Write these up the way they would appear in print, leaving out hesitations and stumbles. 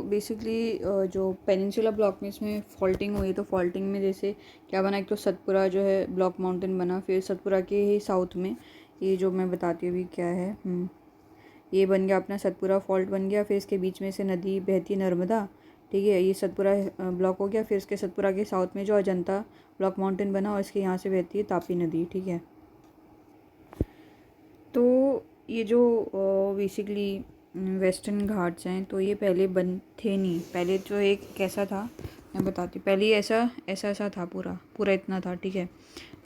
Basically जो peninsula block में इसमें फॉल्टिंग हुई, तो फॉल्टिंग में जैसे क्या बना, एक तो सतपुरा जो है ब्लॉक माउंटेन बना, फिर सतपुरा के ही साउथ में ये जो मैं बताती हूँ अभी क्या है, ये बन गया अपना सतपुरा फॉल्ट बन गया। फिर इसके बीच में से नदी बहती नर्मदा, ठीक है, ये सतपुरा ब्लॉक हो गया। फिर इसके सतपुरा के साउथ में जो अजंता ब्लॉक माउंटेन बना और इसके यहाँ से बहती है तापी नदी, ठीक है। तो ये जो बेसिकली वेस्टर्न घाट्स हैं, तो ये पहले बन थे नहीं, पहले जो एक कैसा था मैं बताती हूँ। पहले ऐसा ऐसा ऐसा था, पूरा पूरा इतना था, ठीक है।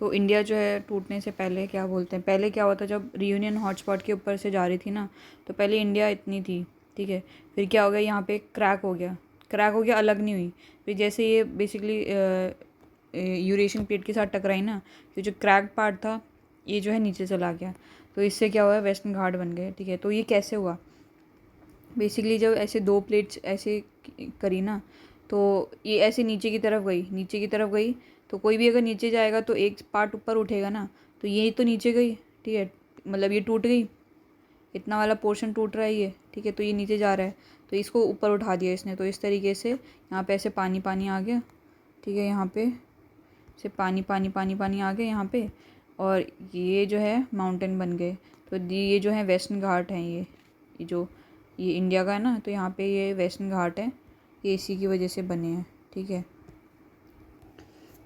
तो इंडिया जो है टूटने से पहले क्या बोलते हैं, पहले क्या हुआ था, जब रियूनियन हॉटस्पॉट के ऊपर से जा रही थी ना, तो पहले इंडिया इतनी थी, ठीक है। फिर क्या हो गया, यहाँ पे क्रैक हो गया, क्रैक हो गया, अलग नहीं हुई। फिर जैसे ये बेसिकली यूरेशियन प्लेट के साथ टकराई ना, तो जो क्रैक पार्ट था ये जो है नीचे चला गया, तो इससे क्या हुआ, वेस्टर्न घाट बन गए, ठीक है। तो ये कैसे हुआ, बेसिकली जब ऐसे दो प्लेट्स ऐसे करी ना, तो ये ऐसे नीचे की तरफ गई, नीचे की तरफ गई, तो कोई भी अगर नीचे जाएगा तो एक पार्ट ऊपर उठेगा ना, तो ये तो नीचे गई, ठीक है, मतलब ये टूट गई, इतना वाला पोर्शन टूट रहा है ये, ठीक है। तो ये नीचे जा रहा है, तो इसको ऊपर उठा दिया इसने, तो इस तरीके से यहाँ पे ऐसे पानी पानी आ गया, ठीक है। यहाँ पे से पानी पानी पानी पानी आ गया यहाँ पे, और ये जो है माउंटेन बन गए। तो ये जो है वेस्टर्न घाट हैं, ये जो ये इंडिया का है ना, तो यहाँ पे ये वेस्टर्न घाट है, ये इसी की वजह से बने हैं, ठीक है।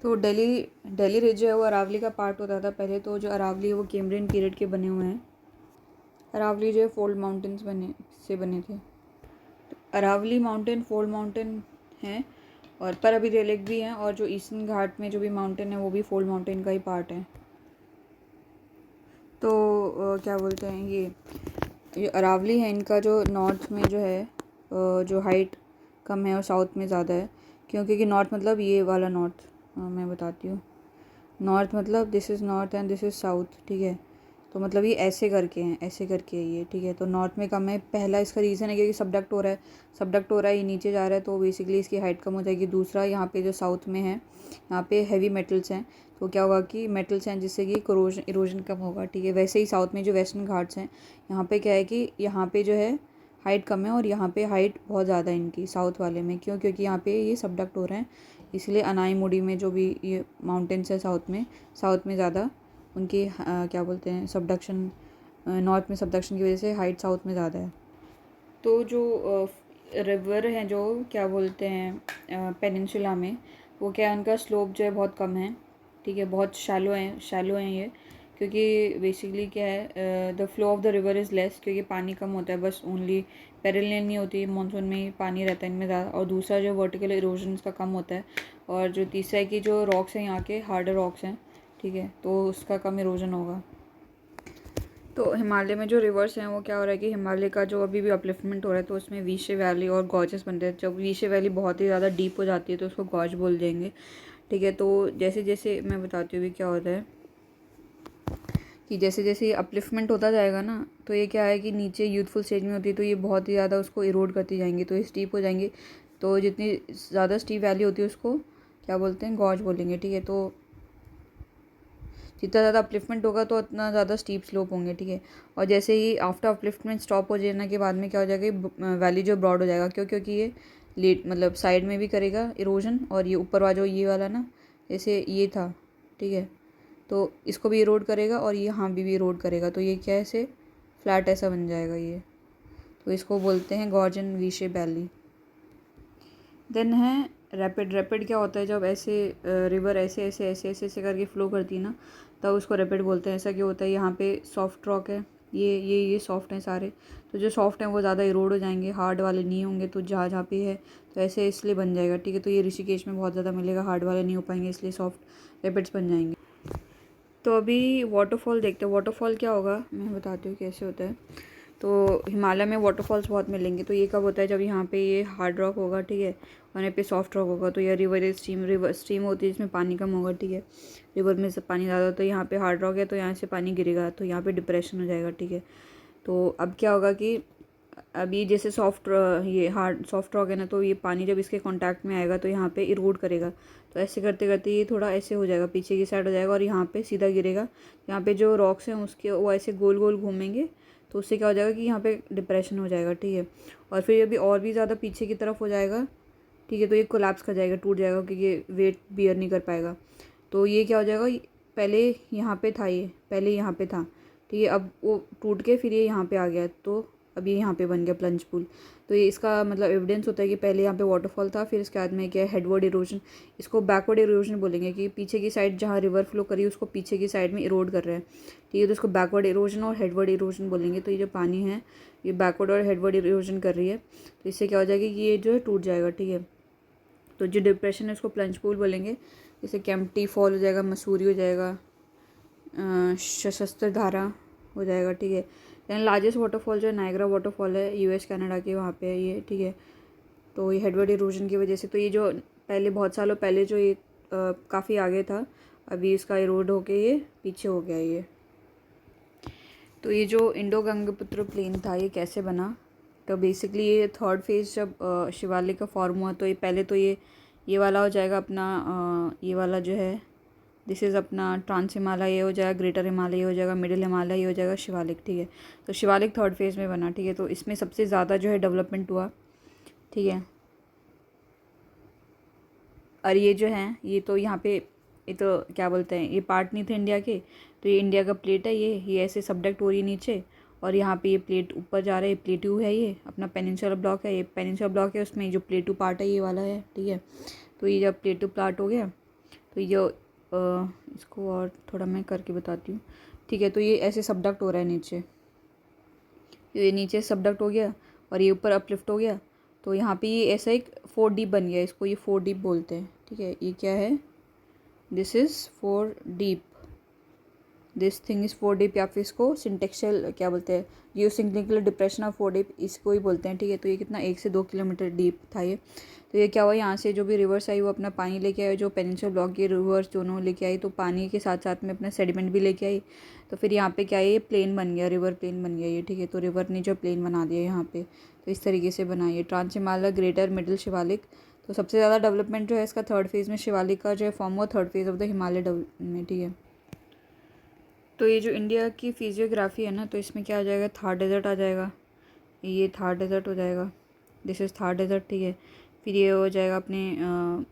तो दिल्ली रिज जो है वो अरावली का पार्ट होता था पहले। तो जो अरावली है वो कैम्ब्रियन पीरियड के बने हुए हैं। अरावली जो है फोल्ड माउंटेन्स बने थे। तो अरावली माउंटेन फोल्ड माउंटेन हैं, और पर अभी रेलिक भी हैं, और जो ईस्टर्न घाट में जो भी माउंटेन है वो भी फोल्ड माउंटेन का ही पार्ट है। तो क्या बोलते हैं, ये अरावली है, इनका जो नॉर्थ में जो है जो हाइट कम है और साउथ में ज़्यादा है। क्योंकि नॉर्थ मतलब ये वाला नॉर्थ, मैं बताती हूँ। नॉर्थ मतलब this is north and this is south, ठीक है। तो मतलब ये ऐसे करके हैं, ऐसे करके है ये, ठीक है। तो नॉर्थ में कम है, पहला इसका रीज़न है क्योंकि सबडक्ट हो रहा है, ये नीचे जा रहा है, तो बेसिकली इसकी हाइट कम हो जाएगी। दूसरा, यहाँ पे जो साउथ में है, यहाँ पे हैवी मेटल्स हैं, तो क्या होगा कि मेटल्स हैं जिससे कि इरोजन कम होगा, ठीक है। वैसे ही साउथ में जो वेस्टर्न घाट्स हैं, यहाँ पे क्या है कि यहाँ पे जो है हाइट कम है, और यहाँ पे हाइट बहुत ज़्यादा है इनकी साउथ वाले में। क्यों, क्योंकि यहाँ पे ये सबडक्ट हो रहे हैं, इसलिए अनाईमुड़ी में जो भी ये माउंटेन्स है साउथ में ज़्यादा उनकी क्या बोलते हैं सबडक्शन, नॉर्थ में सबडक्शन की वजह से हाइट साउथ में ज़्यादा है। तो जो रिवर हैं जो क्या बोलते हैं पेनिनसुला में, वो क्या है, उनका स्लोप जो है बहुत कम है, ठीक है, बहुत शैलो हैं ये। क्योंकि बेसिकली क्या है, the flow of the river is less, क्योंकि पानी कम होता है, बस ओनली पैरेलल नहीं होती, मानसून में ही पानी रहता है इनमें ज़्यादा। और दूसरा जो वर्टिकल इरोजन का कम होता है, और जो तीसरा है कि जो रॉक्स हैं यहाँ के हार्डर रॉक्स हैं, ठीक है, तो उसका कम इरोजन होगा। तो हिमालय में जो रिवर्स हैं वो क्या हो रहा है कि हिमालय का जो अभी भी अपलिफ्टमेंट हो रहा है, तो उसमें विशे वैली और गॉर्जेस बनते हैं। जब विशे वैली बहुत ही ज़्यादा डीप हो जाती है तो उसको गॉर्ज बोल देंगे, ठीक है। तो जैसे जैसे मैं बताती हूँ भी क्या होता है कि जैसे जैसे ये अपलिफ्टमेंट होता जाएगा ना, तो ये क्या है कि नीचे यूथफुल स्टेज में होती है, तो ये बहुत ही ज़्यादा उसको इरोड करती जाएंगी, तो ये स्टीप हो जाएंगे। तो जितनी ज़्यादा स्टीप वैली होती है उसको क्या बोलते हैं, गॉर्ज बोलेंगे, ठीक है। तो जितना ज़्यादा अपलिफ्टमेंट होगा तो उतना ज़्यादा स्टीप स्लोप होंगे, ठीक है। और जैसे ही आफ्टर अपलिफ्टमेंट स्टॉप हो जाने के बाद में क्या हो जाएगा, वैली जो ब्रॉड हो जाएगा। क्यों, क्योंकि ये लेट मतलब साइड में भी करेगा इरोजन, और ये ऊपर वाला जो ये वाला ना, जैसे ये था, ठीक है, तो इसको भी इरोड करेगा, और ये यहाँ भी इरोड करेगा, तो ये क्या ऐसे फ्लैट ऐसा बन जाएगा ये। तो इसको बोलते हैं gorge and V shape valley. Then है रैपिड क्या होता है, जब ऐसे रिवर ऐसे ऐसे ऐसे ऐसे ऐसे करके फ्लो करती है ना, तब उसको रैपिड बोलते हैं। ऐसा क्यों होता है, यहाँ पे सॉफ्ट रॉक है, ये सॉफ्ट हैं सारे, तो जो सॉफ्ट हैं वो ज़्यादा इरोड हो जाएंगे, हार्ड वाले नहीं होंगे। तो जहाँ जहाँ पे है तो ऐसे इसलिए बन जाएगा, ठीक है। तो ये ऋषिकेश में बहुत ज़्यादा मिलेगा, हार्ड वाले नहीं हो पाएंगे, इसलिए सॉफ्ट रैपिड्स बन जाएंगे। तो अभी वाटरफॉल देखते हैं, वाटरफॉल क्या होगा मैं बताती हूँ कैसे होता है। तो हिमालय में वाटरफॉल्स बहुत मिलेंगे, तो ये कब होता है, जब यहाँ पे ये हार्ड रॉक होगा, ठीक है, और यहाँ पे सॉफ्ट रॉक होगा। तो यह रिवर स्ट्रीम होती है जिसमें पानी कम होगा, ठीक है, रिवर में से पानी ज़्यादा, तो यहाँ पे हार्ड रॉक है तो यहाँ से पानी गिरेगा, तो यहाँ पे डिप्रेशन हो जाएगा, ठीक है। तो अब क्या होगा कि अभी जैसे ये हार्ड सॉफ्ट रॉक है ना, तो ये पानी जब इसके कांटेक्ट में आएगा तो यहाँ पे इरोड करेगा, तो ऐसे करते करते ये थोड़ा ऐसे हो जाएगा, पीछे की साइड हो जाएगा, और यहाँ पे सीधा गिरेगा। यहाँ पे जो रॉक्स हैं उसके वो ऐसे गोल गोल घूमेंगे, तो उससे क्या हो जाएगा कि यहाँ पे डिप्रेशन हो जाएगा, ठीक है। और फिर ये भी और भी ज़्यादा पीछे की तरफ हो जाएगा, ठीक है। तो ये कोलैप्स कर जाएगा, टूट जाएगा, क्योंकि ये वेट बियर नहीं कर पाएगा। तो ये क्या हो जाएगा, पहले यहाँ पे था, ये पहले यहाँ पे था, ठीक है। अब वो टूट के फिर ये यहाँ पे आ गया, तो अब ये यहाँ पे बन गया प्लंज पूल। तो ये इसका मतलब एविडेंस होता है कि पहले यहाँ पे वाटरफॉल था, फिर इसके बाद में क्या है, हेडवर्ड इरोजन। इसको बैकवर्ड इरोजन बोलेंगे, कि पीछे की साइड जहाँ रिवर फ्लो करी उसको पीछे की साइड में इरोड कर रहा है, ठीक है। तो इसको बैकवर्ड इरोजन और हेडवर्ड इरोजन बोलेंगे। तो ये जो पानी है ये बैकवर्ड और हेडवर्ड इरोजन कर रही है, तो इससे क्या हो जाएगा कि ये जो है टूट जाएगा, ठीक है। तो जो डिप्रेशन है उसको प्लंज पूल बोलेंगे। जैसे केम्प्टी फॉल हो जाएगा, मसूरी हो जाएगा, सशस्त्र धारा हो जाएगा, ठीक है। देन लार्जेस्ट वाटरफॉल जो है नायग्रा वाटरफॉल है, यूएस कनाडा के वहाँ पे है ये, ठीक है। तो ये हेडवर्ड इरोजन की वजह से, तो ये जो पहले बहुत सालों पहले जो ये काफ़ी आगे था, अभी इसका इरोड होके ये पीछे हो गया ये। तो ये जो इंडो गंगपुत्र प्लेन था ये कैसे बना, तो बेसिकली ये थर्ड फेज जब शिवालिक का फॉर्म हुआ, तो ये पहले तो ये वाला हो जाएगा अपना, ये वाला जो है दिस इज़ अपना ट्रांस हिमालय ये हो जाएगा, ग्रेटर हिमालय ये हो जाएगा, मिडिल हिमालय ये हो जाएगा, शिवालिक, ठीक है। तो शिवालिक थर्ड फेज में बना, ठीक है। तो इसमें सबसे ज़्यादा जो है डेवलपमेंट हुआ, ठीक है। और ये जो है ये तो यहाँ पे ये तो क्या बोलते हैं, ये पार्ट नहीं थे इंडिया के, तो ये इंडिया का प्लेट है, ये ऐसे सबडक्ट हो रही है नीचे, और यहाँ पे ये प्लेट ऊपर जा रहा है, प्लेट्यू है, ये अपना पेनिनसुला ब्लॉक है, ये पेनिनसुला ब्लॉक है, उसमें जो प्लेट्यू पार्ट है ये वाला है, ठीक है। तो ये जब प्लेट्यू पार्ट हो गया, तो ये इसको और थोड़ा मैं करके बताती हूँ, ठीक है। तो ये ऐसे सबडक्ट हो रहा है नीचे, ये नीचे सबडक्ट हो गया और ये ऊपर अपलिफ्ट हो गया, तो यहाँ पे ये ऐसा एक 4 डीप बन गया, इसको ये 4 डीप बोलते हैं, ठीक है। ये क्या है, this is 4 deep, this thing is 4 deep, या फिर इसको सिंटेक्शियल क्या बोलते हैं, जियो सिंक्लिकल डिप्रेशन ऑफ 4 डीप, इसको ही बोलते हैं, ठीक है। तो ये कितना 1 से 2 किलोमीटर डीप था ये। तो ये क्या हुआ, यहाँ से जो भी रिवर्स आई वो अपना पानी लेके आए, जो पेनिनसुला ब्लॉक के रिवर्स दोनों लेके आई, तो पानी के साथ साथ में अपना सेडिमेंट भी लेके आई। तो फिर यहाँ पे क्या है, ये प्लेन बन गया, रिवर प्लेन बन गया ये, ठीक है। तो रिवर ने जो प्लेन बना दिया यहाँ पे, तो इस तरीके से बना ये trans Himalaya, greater, middle, Shivalik. तो सबसे ज़्यादा डेवलपमेंट जो है इसका थर्ड फेज़ में शिवालिक का जो है फॉर्म हुआ, third phase of the Himalaya में, ठीक है। तो ये जो इंडिया की फिजियोग्राफी है ना, तो इसमें क्या आ जाएगा, थार डेजर्ट आ जाएगा, ये थार डेजर्ट हो जाएगा, दिस इज़ थार डेजर्ट, ठीक है। फिर ये हो जाएगा अपने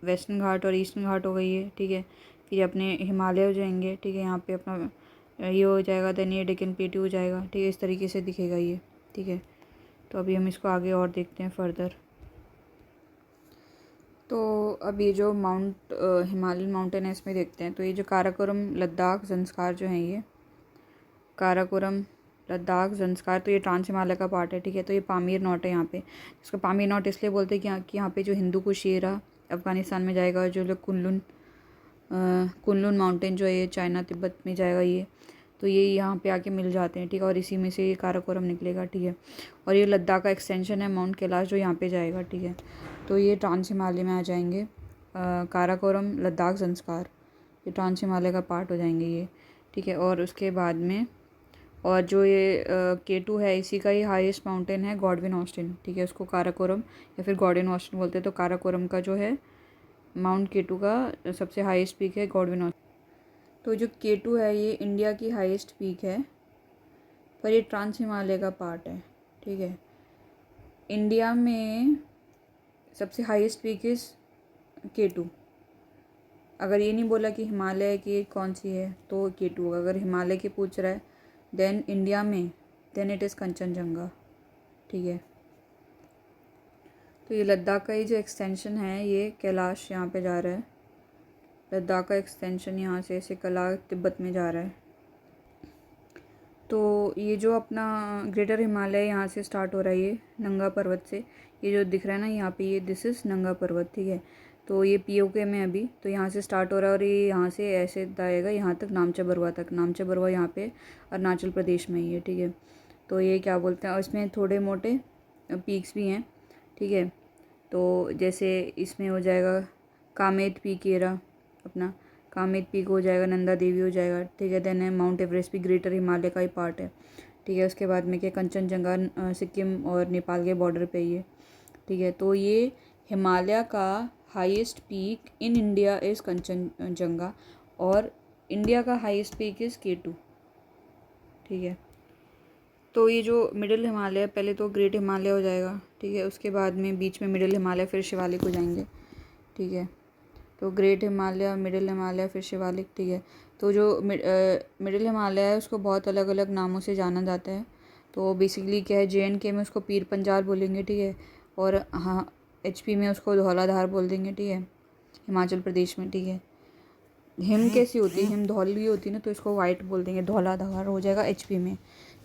वेस्टर्न घाट और ईस्टर्न घाट हो गई है, ठीक है। फिर अपने हिमालय हो जाएंगे, ठीक है। यहाँ पे अपना ये हो जाएगा, देन ये डेक्कन प्लेटू हो जाएगा, ठीक है। इस तरीके से दिखेगा ये, ठीक है। तो अभी हम इसको आगे और देखते हैं फर्दर। तो अब ये जो हिमालयन माउंटेन है इसमें देखते हैं। तो ये जो काराकोरम लद्दाख ज़ंस्कार जो है, ये काराकोरम लद्दाख ज़ंस्कार, तो ये ट्रांस हिमालय का पार्ट है, ठीक है। तो ये पामीर नॉट है यहाँ पे, इसको पामीर नॉट इसलिए बोलते हैं कि यहाँ पे जो हिंदू कुश एरा अफ़गानिस्तान में जाएगा, जो लोग कुनलुन माउंटेन जो है ये चाइना तिब्बत में जाएगा ये, तो ये यहाँ पे आके मिल जाते हैं, ठीक है। और इसी में से ये काराकोरम निकलेगा, ठीक है। और ये लद्दाख का एक्सटेंशन है माउंट कैलाश जो यहाँ पे जाएगा, ठीक है। तो ये ट्रांस हिमालय में आ जाएंगे, काराकोरम लद्दाख ज़ंस्कार, ये ट्रांस हिमालय का पार्ट हो जाएंगे ये, ठीक है। और उसके बाद में और जो ये K2 है इसी का ही हाईएस्ट माउंटेन है गॉडविन ऑस्टिन, ठीक है। उसको काराकोरम या फिर गॉडविन ऑस्टिन बोलते हैं। तो काराकोरम का जो है माउंट K2 का सबसे हाईएस्ट पीक है गॉडविन ऑस्टिन। तो जो K2 है ये इंडिया की हाईएस्ट पीक है, पर ये ट्रांस हिमालय का पार्ट है, ठीक है। इंडिया में सबसे हाईएस्ट पीक इज़ K2। अगर ये नहीं बोला कि हिमालय की कौन सी है तो K2, अगर हिमालय की पूछ रहा है देन इंडिया में, देन इट इज़ कंचनजंगा, ठीक है। तो ये लद्दाख का ही जो एक्सटेंशन है ये कैलाश यहाँ पे जा रहा है, लद्दाख का एक्सटेंशन यहाँ से ऐसे कैलाश तिब्बत में जा रहा है। तो ये जो अपना ग्रेटर हिमालय यहाँ से स्टार्ट हो रहा है, ये नंगा पर्वत से, ये जो दिख रहा है ना यहाँ पे, ये दिस इज़ नंगा पर्वत, ठीक है। तो ये POK में अभी, तो यहाँ से स्टार्ट हो रहा है और ये यहाँ से ऐसे जाएगा यहाँ तक नामचा बरुआ तक, नामचा बरुआ यहाँ पे अरुणाचल प्रदेश में ही है, ठीक है। तो ये क्या बोलते हैं, और इसमें थोड़े मोटे पीक्स भी हैं, ठीक है। तो जैसे इसमें हो जाएगा कामेत पीक एरा, अपना कामेत पीक हो जाएगा, नंदा देवी हो जाएगा, ठीक है। देन है माउंट एवरेस्ट भी ग्रेटर हिमालय का ही पार्ट है, ठीक है। उसके बाद में क्या कंचनजंगा सिक्किम और नेपाल के बॉर्डर पे ही है, ठीक है। तो ये हिमालय का highest peak in India is Kanchenjunga और इंडिया का हाईएस्ट पीक इज़ K2, ठीक है। तो ये जो मिडिल हिमालय, पहले तो ग्रेट हिमालय हो जाएगा, ठीक है, उसके बाद में बीच में मिडिल हिमालय, फिर शिवालिक हो जाएंगे, ठीक है। तो ग्रेट हिमालय, मिडिल हिमालय, फिर शिवालिक, ठीक है। तो जो मिडिल हिमालय है उसको बहुत अलग अलग नामों से जाना जाता है। तो बेसिकली क्या है, JNK में उसको पीर पंजाल बोलेंगे, ठीक है, और हाँ HP में उसको धौलाधार बोल देंगे, ठीक है, हिमाचल प्रदेश में, ठीक है। हिम कैसी होती है, हिम धौली होती है ना, तो इसको वाइट बोल देंगे, धौलाधार हो जाएगा HP में,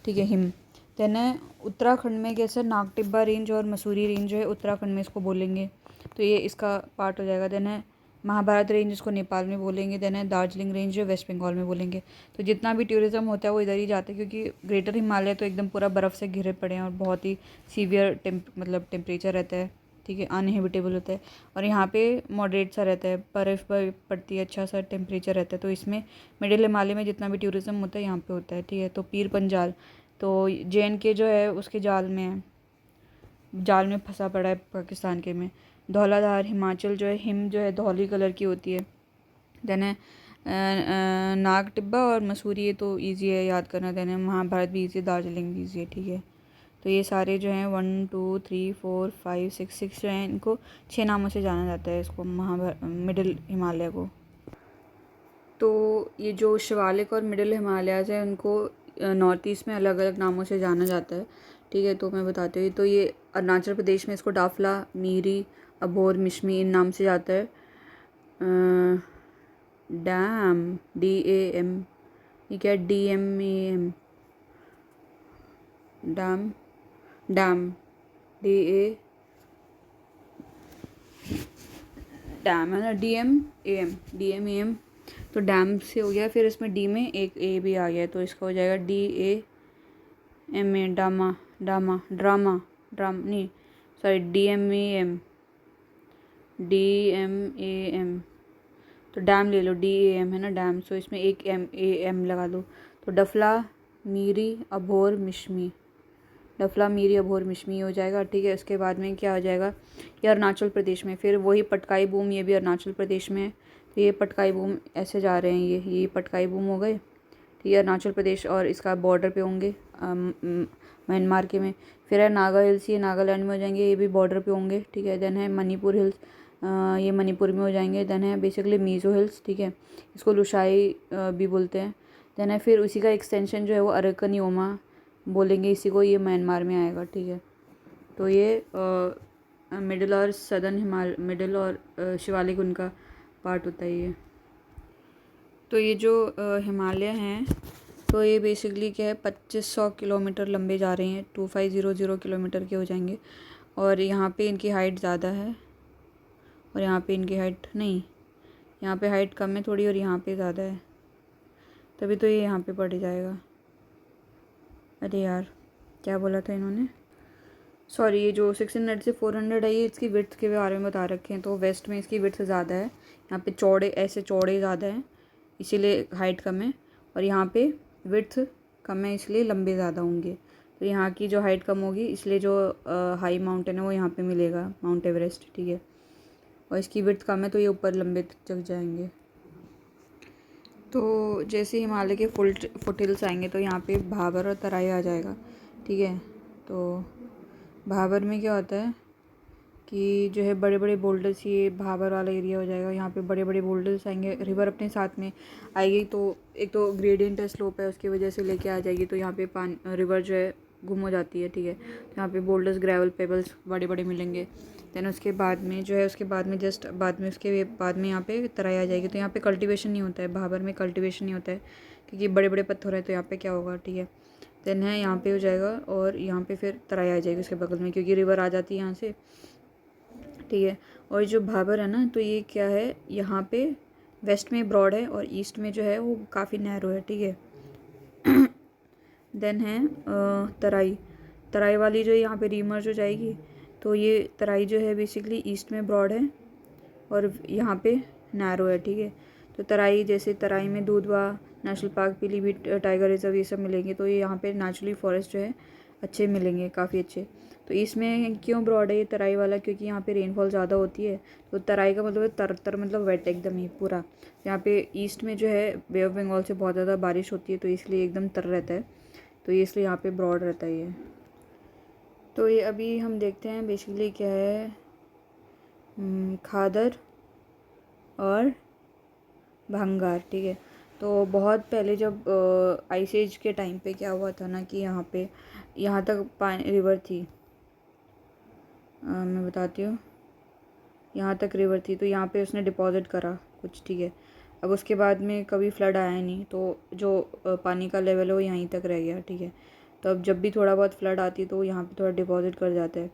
ठीक है, हिम। देन है उत्तराखंड में कैसे, नागटिब्बा रेंज और मसूरी रेंज जो है उत्तराखंड में इसको बोलेंगे, तो ये इसका पार्ट हो जाएगा। देन है महाभारत रेंज, इसको नेपाल में बोलेंगे। देन है दार्जिलिंग रेंज जो वेस्ट बंगाल में बोलेंगे। तो जितना भी टूरिज़्म होता है वो इधर ही जाता है, क्योंकि ग्रेटर हिमालय तो एकदम पूरा बर्फ़ से घिरे पड़े हैं और बहुत ही सीवियर टेम्परेचर रहता है, ठीक है, अनहेबिटेबल होता है। और यहाँ पे मॉडरेट सा रहता है, बर्फ़ पड़ती है, अच्छा सा टेम्परेचर रहता है। तो इसमें मिडिल हिमालय में जितना भी टूरिज़्म होता है यहाँ पे होता है, ठीक है। तो पीर पंजाल, तो JNK जो है उसके जाल में है, जाल में फंसा पड़ा है पाकिस्तान के में। धौलाधार हिमाचल जो है, हिम जो है धौली कलर की होती है। देन है नाग टिब्बा और मसूरी, ये तो इजी है याद करना। देन है महाभारत भी इजी है, दार्जिलिंग भी इजी है, ठीक है। तो ये सारे जो हैं 1 2 3 4 5 6 जो हैं, इनको 6 नामों से जाना जाता है, इसको मिडिल हिमालय को। तो ये जो शिवालिक और मिडिल हिमालयाज़ हैं उनको नॉर्थ ईस्ट में अलग अलग नामों से जाना जाता है, ठीक है। तो मैं बताती हूँ, तो ये अरुणाचल प्रदेश में इसको डाफला, मीरी, अबोर, मिशमी इन नाम से जाता है। डैम, DAM, ये क्या, DMAM, dam, dam, DA, dam है ना, DMAM, तो डैम से हो गया। फिर इसमें D में एक A भी आ गया, तो इसका हो जाएगा DAMA, डामा, डामा, ड्रामा, ड्राम नहीं, सॉरी, DMAM, तो डैम ले लो, DAM है ना, डैम, सो इसमें एक AM लगा लो। तो डफला, मीरी, अबोर, मिशमी, डफला, मीरी, अबोर, मिशमी हो जाएगा, ठीक है। उसके बाद में क्या हो जाएगा, ये अरुणाचल प्रदेश में। फिर वही पटकाई बूम, ये भी अरुणाचल प्रदेश में है। तो ये पटकाई बूम ऐसे जा रहे हैं, ये पटकाई बूम हो गए, ठीक है, अरुणाचल प्रदेश, और इसका बॉर्डर पे होंगे म्यांमार के में। फिर है नागा हिल्स, ये नागालैंड में हो जाएंगे, ये भी बॉर्डर पे होंगे, ठीक है। देन है मणिपुर हिल्स, ये मणिपुर में हो जाएंगे। देन है बेसिकली मीज़ो हिल्स, ठीक है, इसको लुशाई भी बोलते हैं। देन है फिर उसी का एक्सटेंशन जो है वो अरकन योमा बोलेंगे इसी को, ये म्यांमार में आएगा, ठीक है। तो ये मिडिल और सदर्न मिडिल और शिवालिक उनका पार्ट होता है ये। तो ये जो हिमालय हैं, तो ये बेसिकली क्या है, 2500 किलोमीटर लंबे जा रहे हैं, 2500 किलोमीटर के हो जाएंगे। और यहाँ पे इनकी हाइट ज़्यादा है और यहाँ पे इनकी हाइट नहीं, यहाँ पे हाइट कम है थोड़ी और यहाँ पे ज़्यादा है, तभी तो ये यहाँ पे पड़ जाएगा। अरे यार, क्या बोला था इन्होंने, सॉरी, ये जो 600 से 400 है, ये इसकी विड्थ के बारे में बता रखे हैं। तो वेस्ट में इसकी विड्थ ज़्यादा है, यहाँ पे चौड़े ऐसे चौड़े ज़्यादा हैं, इसीलिए हाइट कम है। और यहाँ पे विड्थ कम है, इसलिए लंबे ज़्यादा होंगे। तो यहाँ की जो हाइट कम होगी, इसलिए जो हाई माउंटेन है वो यहाँ पे मिलेगा, माउंट एवरेस्ट, ठीक है। और इसकी विड्थ कम है तो ये ऊपर लंबे तक जाएंगे। तो जैसे हिमालय के फुटहिल्स आएंगे तो यहाँ पे भाबर और तराई आ जाएगा, ठीक है। तो भाबर में क्या होता है कि जो है बड़े बड़े बोल्डर्स, ये भाबर वाला एरिया हो जाएगा। यहाँ पे बड़े बड़े बोल्डर्स आएंगे, रिवर अपने साथ में आएगी, तो एक तो ग्रेडियंट स्लोप है उसकी वजह से लेके आ जाएगी, तो यहाँ पे पानी रिवर जो है गुम हो जाती है, ठीक है। तो यहाँ पे बोल्डर्स, ग्रेवल, पेबल्स बड़े बड़े मिलेंगे। देन उसके बाद में जो है, उसके बाद में जस्ट बाद में उसके बाद में यहाँ पे तराई आ जाएगी। तो यहाँ पे कल्टीवेशन नहीं होता है, भाबर में कल्टीवेशन नहीं होता है, क्योंकि बड़े बड़े पत्थर है, तो यहाँ पे क्या होगा, ठीक है। देन है यहाँ पे हो जाएगा और यहाँ पे फिर तराई आ जाएगी उसके बगल में, क्योंकि रिवर आ जाती है यहाँ से, ठीक है। और जो भाबर है ना, तो ये क्या है, यहाँ पे वेस्ट में ब्रॉड है और ईस्ट में जो है वो काफ़ी नैरो है, ठीक है। देन है तराई, तराई वाली जो यहाँ पे रीमर्ज हो जाएगी। तो ये तराई जो है बेसिकली ईस्ट में ब्रॉड है और यहाँ पे नैरो है, ठीक है। तो तराई, जैसे तराई में दूधवा national park, Pilibhit tiger reserve, ये सब मिलेंगे। तो ये यहाँ पे नेचुरली फॉरेस्ट जो है अच्छे मिलेंगे, काफ़ी अच्छे। तो इसमें क्यों ब्रॉड है ये तराई वाला, क्योंकि यहाँ पे रेनफॉल ज़्यादा होती है। तो तराई का मतलब तर मतलब वेट एकदम ही पूरा। यहाँ पे ईस्ट में जो है बे ऑफ बंगाल से बहुत ज़्यादा बारिश होती है, तो इसलिए एकदम तर रहता है, तो ये इसलिए यहाँ पे ब्रॉड रहता है ये। तो ये अभी हम देखते हैं बेसिकली क्या है, खादर और भंगार, ठीक है। तो बहुत पहले जब आइस एज के टाइम पे क्या हुआ था ना कि यहाँ तक पानी रिवर थी, मैं बताती हूँ, यहाँ तक रिवर थी, तो यहाँ पे उसने डिपॉजिट करा कुछ, ठीक है। अब उसके बाद में कभी फ्लड आया नहीं, तो जो पानी का लेवल है वो यहीं तक रह गया, ठीक है। तो अब जब भी थोड़ा बहुत फ्लड आती है तो यहाँ पे थोड़ा डिपॉजिट कर जाता है,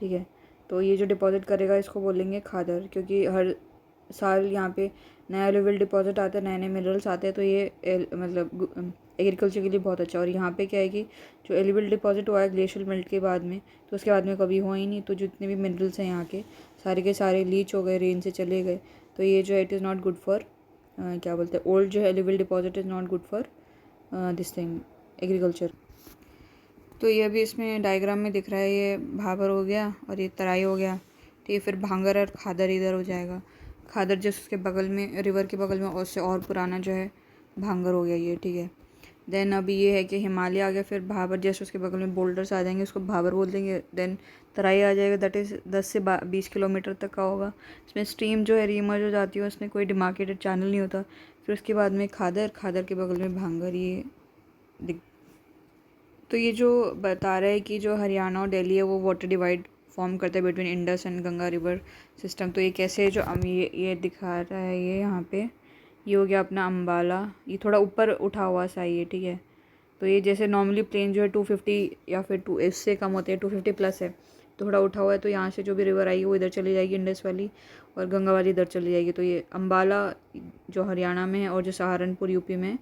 ठीक है। तो ये जो डिपॉजिट करेगा इसको बोलेंगे खादर, क्योंकि हर साल यहाँ पे नया लेवल डिपॉजिट आता है, नए नए मिनरल्स आते हैं, तो ये मतलब एग्रीकल्चर के लिए बहुत अच्छा। और यहाँ पे क्या है कि जो एलिवल डिपॉजिट हुआ है ग्लेशियल मेल्ट के बाद में, तो उसके बाद में कभी हुआ ही नहीं, तो जितने भी मिनरल्स हैं यहाँ के सारे लीच हो गए, रेन से चले गए। तो ये जो है it is not good for क्या बोलते हैं, ओल्ड जो है alluvial deposit is not good for this thing agriculture. तो ये अभी इसमें डायग्राम में दिख रहा है, ये भाबर हो गया और ये तराई हो गया, तो ये फिर भांगर और खादर इधर हो जाएगा। खादर जस्ट उसके बगल में, रिवर के बगल में, उससे और पुराना जो है भांगर हो गया ये, ठीक है। देन अभी ये है कि हिमालय आ गया, फिर भाबर जस्ट उसके बगल में बोल्डर्स आ जाएंगे, उसको भाबर बोल देंगे। देन तराई आ जाएगा, दैट इज़ 10 से 20 किलोमीटर तक का होगा। इसमें स्ट्रीम जो है रीमर्ज हो जाती है, उसमें कोई डिमार्केटेड चैनल नहीं होता। फिर उसके बाद में खादर के बगल में भांगर, ये तो ये जो बता रहा है कि जो हरियाणा और दिल्ली है वो वाटर डिवाइड फॉर्म करता है between Indus and Ganga river system. तो ये कैसे जो ये दिखा रहा है, ये यहाँ पे ये हो गया अपना अम्बाला, ये थोड़ा ऊपर उठा हुआ सा ये, ठीक है। तो ये जैसे नॉर्मली प्लेन जो है 250 या फिर इससे कम होते हैं, 250 प्लस है, थोड़ा उठा हुआ है। तो यहाँ से जो भी रिवर आएगी वो इधर चली जाएगी इंडस वाली, और गंगा वाली इधर चली जाएगी। तो ये अम्बाला जो हरियाणा में है और जो सहारनपुर यूपी में है,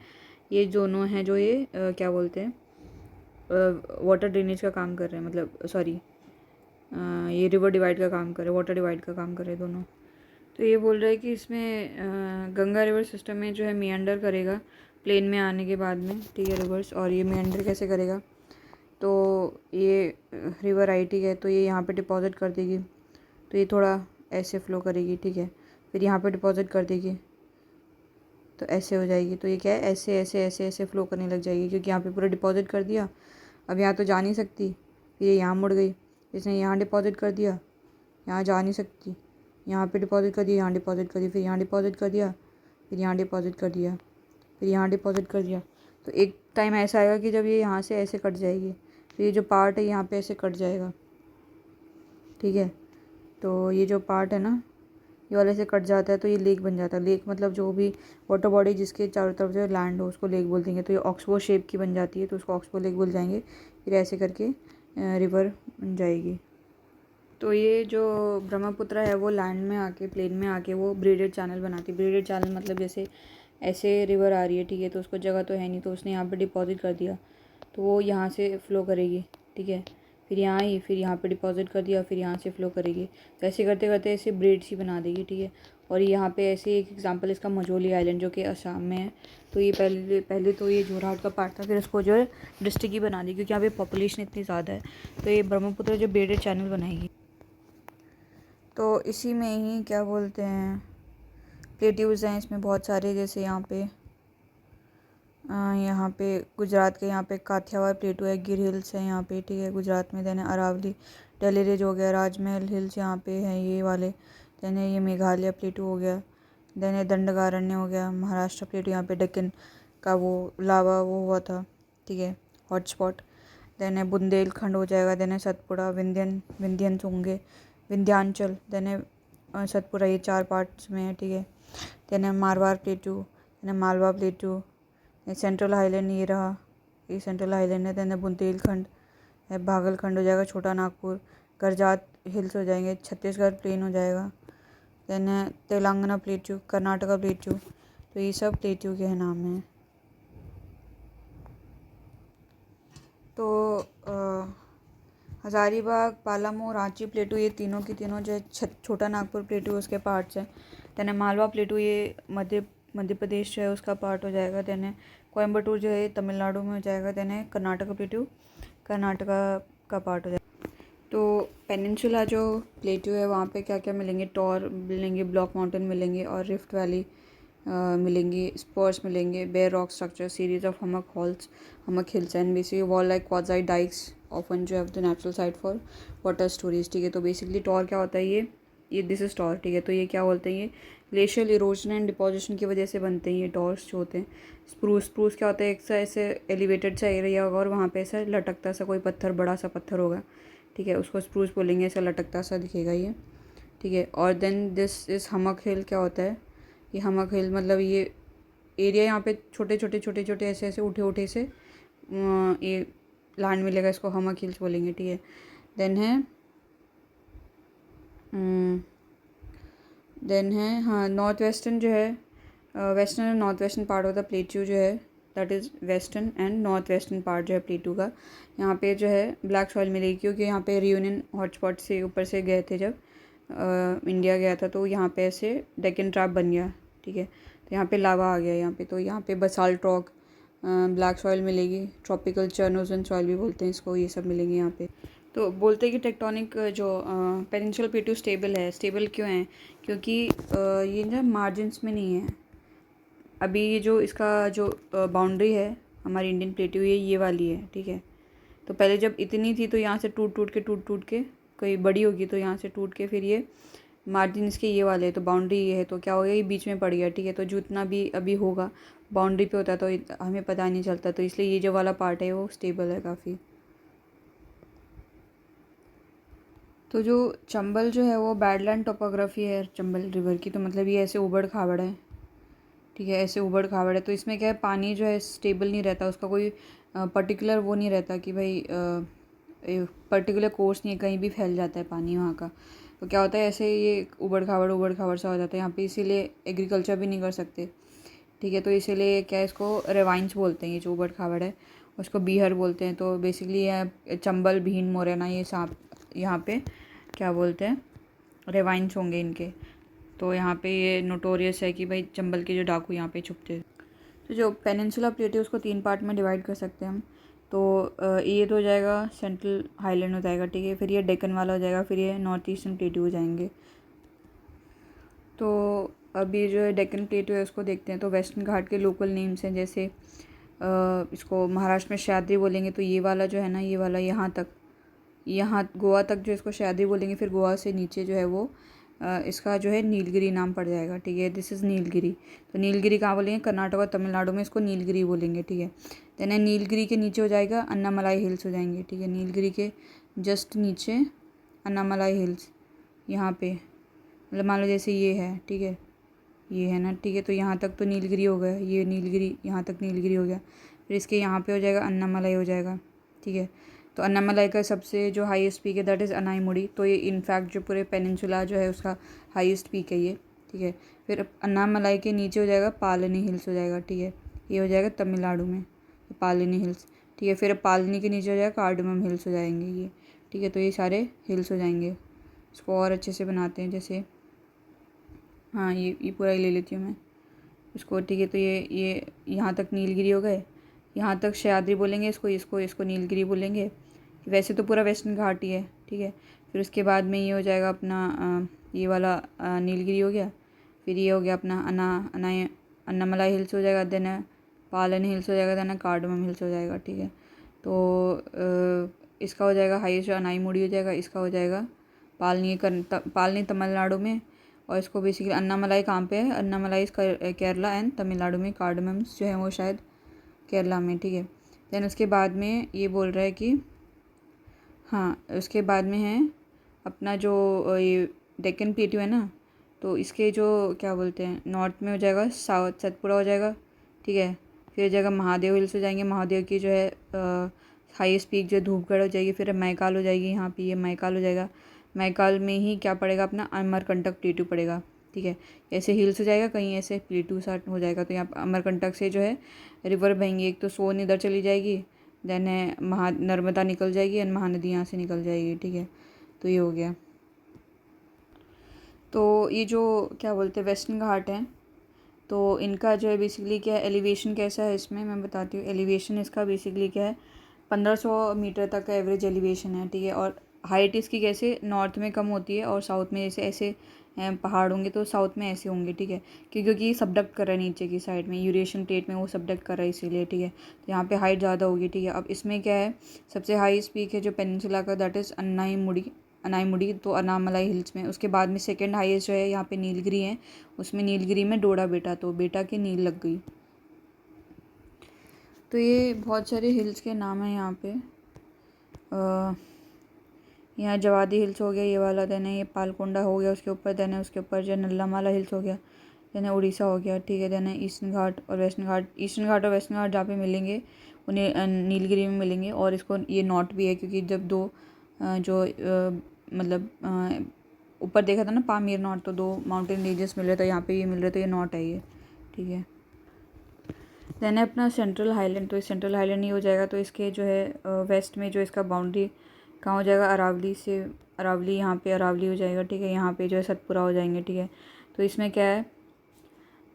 ये दोनों हैं जो ये क्या बोलते हैं, वाटर ड्रेनेज का काम कर रहे हैं, मतलब सॉरी ये रिवर डिवाइड का काम कर रहे हैं, वाटर डिवाइड का काम कर रहे हैं दोनों। तो ये बोल रहे हैं कि इसमें गंगा रिवर सिस्टम में जो है मियंडर करेगा प्लेन में आने के बाद में, ठीक है, रिवर्स। और ये मियंडर कैसे करेगा, तो ये रिवर आई, ठीक है, तो ये यहाँ पे डिपॉजिट कर देगी, तो ये थोड़ा ऐसे फ्लो करेगी, ठीक है। फिर यहाँ पे डिपॉजिट कर देगी तो ऐसे हो जाएगी। तो ये क्या है, ऐसे ऐसे ऐसे ऐसे फ्लो करने लग जाएगी, क्योंकि यहाँ पे पूरा डिपॉजिट कर दिया। अब यहाँ तो जा नहीं सकती, फिर ये यहाँ मुड़ गई, इसने यहाँ डिपॉजिट कर दिया, यहाँ जा नहीं सकती, यहाँ पे डिपॉजिट कर दिया, यहाँ डिपॉजिट कर दिया, फिर यहाँ डिपॉजिट कर दिया, फिर यहाँ डिपॉजिट कर दिया, फिर यहाँ डिपॉजिट कर दिया। तो एक टाइम ऐसा आएगा कि जब ये यहाँ से ऐसे कट जाएगी, तो ये जो पार्ट है यहाँ पे ऐसे कट जाएगा, ठीक है। तो ये जो पार्ट है ना, ये वाले से कट जाता है, तो ये लेक बन जाता है। लेक मतलब जो भी वाटर बॉडी जिसके चारों तरफ जो लैंड हो उसको लेक बोल देंगे। तो ये ऑक्सबो शेप की बन जाती है, तो उसको ऑक्सबो लेक बोल जाएंगे। फिर ऐसे करके रिवर बन जाएगी। तो ये जो ब्रह्मपुत्र है वो लैंड में आके, प्लेन में आके वो ब्रेडेड चैनल बनाती है। ब्रेडेड चैनल मतलब जैसे ऐसे रिवर आ रही है, ठीक है, तो उसको जगह तो है नहीं, तो उसने यहाँ पे डिपॉजिट कर दिया, तो वो यहाँ से फ़्लो करेगी, ठीक है। फिर यहाँ आई, फिर यहाँ पे डिपॉजिट कर दिया, फिर यहाँ से फ़्लो करेगी। तो ऐसे करते करते ऐसे ब्रेड सी बना देगी, ठीक है। और यहाँ पे ऐसे एक एग्जांपल इसका मझोली आइलैंड जो कि असम में है। तो ये पहले तो ये जोरहाट का पार्ट था, फिर उसको जो है डिस्ट्रिक्ट ही बना दी, क्योंकि यहाँ पे पॉपुलेशन इतनी ज़्यादा है। तो ये ब्रह्मपुत्र जो ब्रेडेड चैनल बनाएगी। तो इसी में ही क्या बोलते हैं, प्लेट्यूज़ हैं इसमें बहुत सारे, जैसे यहाँ पे गुजरात के यहाँ पे काठियावाड़ प्लेटू है, गिर हिल्स है यहाँ पे, ठीक है, गुजरात में। देन अरावली डेली रेज हो गया, राजमहल हिल्स यहाँ पे हैं ये वाले। देन ये मेघालय प्लेटू हो गया। देन ये दंडकारण्य हो गया, महाराष्ट्र प्लेटू, यहाँ पे डेक्कन का वो लावा वो हुआ था, ठीक है, हॉटस्पॉट। देन है बुंदेलखंड हो जाएगा। देन है सतपुड़ा, विंध्यन होंगे, विंध्याचल। देन है सतपुड़ा, ये 4 पार्ट्स में है, ठीक है। देन है मारवाड़ प्लेटू, देन है मालवा प्लेटू, सेंट्रल हाईलैंड ये रहा, ये सेंट्रल हाईलैंड है। देन है बुंदेलखंड है, भागलखंड हो जाएगा, छोटा नागपुर, गरजात हिल्स हो जाएंगे, छत्तीसगढ़ प्लेन हो जाएगा। देन है तेलंगाना प्लेटू, कर्नाटका प्लेटू। तो ये सब प्लेटू के नाम हैं। तो हज़ारीबाग, पालामू, रांची प्लेटू, ये तीनों की तीनों जो है छोटा नागपुर प्लेटू उसके पार्ट्स हैं। देन है मालवा प्लेटू, ये मध्य प्रदेश जो है उसका पार्ट हो जाएगा। देन है कोयम्बटूर जो है तमिलनाडु में हो जाएगा। देन है कर्नाटका प्लेटू, कर्नाटका का पार्ट हो जाएगा। तो पेनिनसुला जो प्लेटू है वहाँ पे क्या क्या मिलेंगे, टॉर मिलेंगे, ब्लॉक माउंटेन मिलेंगे, और रिफ्ट वैली मिलेंगी, स्पर्स मिलेंगे, bare rock structure, series of hummock hills and basically wall like क्वाजाई डाइक्स ऑफन जो have the natural site for water storage. ठीक है, तो बेसिकली टॉर क्या होता है, ये दिस इज टॉर। ठीक है, तो ये क्या बोलते हैं, ये ग्लेशियल इरोजन एंड डिपोजिशन की वजह से बनते हैं ये टॉर्स जो होते हैं। स्प्रूस क्या होता है, एक सा ऐसे एलिवेटेड सा एरिया होगा और वहाँ पे ऐसा लटकता सा कोई पत्थर, बड़ा सा पत्थर होगा। ठीक है, उसको स्प्रूस बोलेंगे, ऐसा लटकता सा दिखेगा ये। ठीक है, और देन दिस इज हमक हिल क्या होता है, ये हमक हिल मतलब ये एरिया यहाँ पे छोटे छोटे ऐसे ऐसे उठे उठे से ये लैंड मिलेगा, इसको हमक हिल्स बोलेंगे। ठीक है, देन है हाँ नॉर्थ वेस्टर्न जो है, western and north western part of the plateau जो है, that is western and north western part जो है प्लेट्यू का। यहाँ पे जो है ब्लैक सॉइल मिलेगी, क्योंकि यहाँ पे रियूनियन हॉटस्पॉट से ऊपर से गए थे जब इंडिया गया था, तो यहाँ पे ऐसे डेक्कन ट्रैप बन गया। ठीक है, तो यहाँ पे लावा आ गया यहाँ पे, तो यहाँ पे बसाल्ट रॉक, ब्लैक सॉइल मिलेगी, ट्रॉपिकल चर्नोजन सॉइल भी बोलते हैं इसको, ये सब मिलेंगे यहाँ पे। तो बोलते हैं कि टेक्टोनिक जो पेनिनसुलर प्लेट्यू स्टेबल है। स्टेबल क्यों है, क्योंकि ये ना मार्जिन्स में नहीं है। अभी ये जो इसका जो बाउंड्री है हमारी इंडियन प्लेट्यू, ये वाली है। ठीक है, तो पहले जब इतनी थी तो यहाँ से टूट के कोई बड़ी होगी, तो यहाँ से टूट के फिर ये मार्जिन इसके ये वाले, तो बाउंड्री ये है, तो क्या हो गया, ये बीच में पड़ गया। ठीक है, तो जितना भी अभी होगा बाउंड्री पे होता है तो हमें पता नहीं चलता, तो इसलिए ये जो वाला पार्ट है वो स्टेबल है काफ़ी। तो जो चंबल जो है वो बैडलैंड टोपोग्राफी है चंबल रिवर की, तो मतलब ये ऐसे उबड़ खाबड़ है। ठीक है, ऐसे उबड़ खाबड़ है, तो इसमें क्या है, पानी जो है स्टेबल नहीं रहता, उसका कोई पर्टिकुलर वो नहीं रहता कि भाई पर्टिकुलर कोर्स नहीं है, कहीं भी फैल जाता है पानी वहाँ का। तो क्या होता है, ऐसे ये उबड़ खाबड़ सा हो जाता है यहाँ पे, इसीलिए एग्रीकल्चर भी नहीं कर सकते। ठीक है, तो इसीलिए क्या है, इसको रेवाइंस बोलते हैं, ये जो उबड़ खाबड़ है उसको बीहर बोलते हैं। तो बेसिकली ये चंबल, भीन, मोरैना, ये सांप यहाँ पे क्या बोलते हैं, रेवाइंस होंगे इनके। तो यहाँ पे ये नोटोरियस है कि भाई चंबल के जो डाकू यहाँ पे छुपते हैं। तो जो पेनिनसुला प्लेट है उसको 3 पार्ट में डिवाइड कर सकते हैं हम। तो ये तो हो जाएगा सेंट्रल हाईलैंड हो जाएगा। ठीक है, फिर ये डेक्कन वाला हो जाएगा, फिर ये नॉर्थ ईस्टर्न प्लेट्यू हो जाएंगे। तो अभी जो है डेक्कन प्लेट्यू है उसको देखते हैं। तो वेस्टर्न घाट के लोकल नेम्स हैं, जैसे इसको महाराष्ट्र में सह्याद्री बोलेंगे, तो ये वाला जो है ना, ये वाला यहाँ गोवा तक जो इसको सह्याद्री बोलेंगे, फिर गोवा से नीचे जो है वो इसका जो है नीलगिरी नाम पड़ जाएगा। ठीक है, दिस इज़ नीलगिरी। तो नीलगिरी कहाँ बोलेंगे, कर्नाटक और तमिलनाडु में इसको नीलगिरी बोलेंगे। ठीक है, देन नीलगिरी के नीचे हो जाएगा अन्नामलाई हिल्स हो जाएंगे। ठीक है, नीलगिरी के जस्ट नीचे अन्नामलाई हिल्स, यहाँ पे मतलब मान लो जैसे ये है। ठीक है, ये है ना। ठीक है, तो यहाँ तक तो नीलगिरी हो गया, ये नीलगिरी, यहाँ तक नीलगिरी हो गया, फिर इसके यहाँ पे हो जाएगा अन्नामलाई हो जाएगा। ठीक है, तो अन्नामलाई का सबसे जो हाईएस्ट पीक है दैट इज़ अनाईमुड़ी। तो ये इनफैक्ट जो पूरे पेनिनसुला जो है उसका हाईएस्ट पीक है ये। ठीक है, फिर अन्नामलाई के नीचे हो जाएगा पालनी हिल्स हो जाएगा। ठीक है, ये हो जाएगा तमिलनाडु में पालनी हिल्स। ठीक है, फिर पालनी के नीचे हो जाएगा कार्डमम हिल्स हो जाएंगे ये। ठीक है, तो ये सारे हिल्स हो जाएंगे। इसको और अच्छे से बनाते हैं, जैसे हाँ ये पूरा ही ले लेती हूँ मैं इसको। ठीक है, तो ये यहाँ तक नीलगिरी हो गए, यहाँ तक सह्याद्री बोलेंगे इसको नीलगिरी बोलेंगे। वैसे तो पूरा वेस्टर्न घाट ही है। ठीक है, फिर उसके बाद में ये हो जाएगा अपना ये वाला नीलगिरी हो गया, फिर ये हो गया अपना अन्नामलाई हिल्स हो जाएगा, देन पालनी हिल्स हो जाएगा, देन कार्डमम हिल्स हो जाएगा। ठीक है, तो इसका हो जाएगा हाईएस्ट अनाईमुड़ी हो जाएगा, इसका हो जाएगा पालनी तमिलनाडु में, और इसको बेसिकली अन्नामलाई कहाँ पे है, अन्नामलाई केरला एंड तमिलनाडु में, कार्डमम्स जो है वो शायद केरला में। ठीक है, देन उसके बाद में ये बोल रहा है कि हाँ उसके बाद में है अपना जो ये डेक्कन प्लेट्यू है ना, तो इसके जो क्या बोलते हैं नॉर्थ में हो जाएगा साउथ सतपुड़ा हो जाएगा। ठीक है, फिर हो जाएगा महादेव हिल्स हो जाएंगे, महादेव की जो है हाईएस्ट पीक जो धूपगढ़ हो जाएगी, फिर मैकाल हो जाएगी, यहाँ पे ये मैकाल हो जाएगा। मैकाल में ही क्या पड़ेगा अपना अमरकंटक प्लेट्यू पड़ेगा। ठीक है, ऐसे हिल्स हो जाएगा, कहीं ऐसे प्लेट्यू सा हो जाएगा। तो यहाँ अमरकंटक से जो है रिवर बहेंगी, एक तो सोन इधर चली जाएगी, देन है नर्मदा निकल जाएगी एंड महानदी यहाँ से निकल जाएगी। ठीक है, तो ये हो गया। तो ये जो क्या बोलते हैं वेस्टर्न घाट हैं, तो इनका जो है बेसिकली क्या है, एलिवेशन कैसा है इसमें मैं बताती हूँ। एलिवेशन इसका बेसिकली क्या है, 1500 मीटर तक का एवरेज एलिवेशन है। ठीक है, और हाइट इसकी कैसे नॉर्थ में कम होती है और साउथ में जैसे ऐसे पहाड़ होंगे तो साउथ में ऐसे होंगे, ठीक है, क्योंकि ये सबडक्ट कर रहा है नीचे की साइड में, यूरेशियन प्लेट में वो सबडक्ट कर रहा है इसीलिए, ठीक है। तो यहाँ पे हाइट ज़्यादा होगी, ठीक है। अब इसमें क्या है, सबसे हाईएस्ट पीक है जो पेनिनसुला का, दैट इज़ अनाईमुड़ी, तो अनामलाई हिल्स में। उसके बाद में सेकेंड हाईएस्ट जो है यहाँ पे नीलगिरी है, उसमें नीलगिरी में डोडा बेटा, तो बेटा की नील लग गई। तो ये बहुत सारे हिल्स के नाम हैं यहाँ पे। यहाँ जवादी हिल्स हो गया ये वाला, देन है ये पालकोंडा हो गया उसके ऊपर, देन है उसके ऊपर जो नल्लामाला हिल्स हो गया, देन है उड़ीसा हो गया, ठीक है। देन है ईस्टर्न घाट और वेस्टर्न घाट। ईस्टर्न घाट और वेस्टर्न घाट जहाँ पे मिलेंगे उन्हें नीलगिरी में मिलेंगे, और इसको ये नॉट भी है क्योंकि जब दो जो मतलब ऊपर देखा था ना पामीर नॉट, तो दो माउंटेन रेंजेस मिल रहे थे, यहाँ पे ये मिल रहे थे, ये नॉट है ये, ठीक है। देन है अपना सेंट्रल हाईलैंड, तो सेंट्रल हाईलैंड ही हो जाएगा। तो इसके जो है वेस्ट में जो इसका बाउंड्री कहाँ हो जाएगा, अरावली से, अरावली यहाँ पे अरावली हो जाएगा, ठीक है। यहाँ पे जो है सतपुरा हो जाएंगे, ठीक है। तो इसमें क्या है,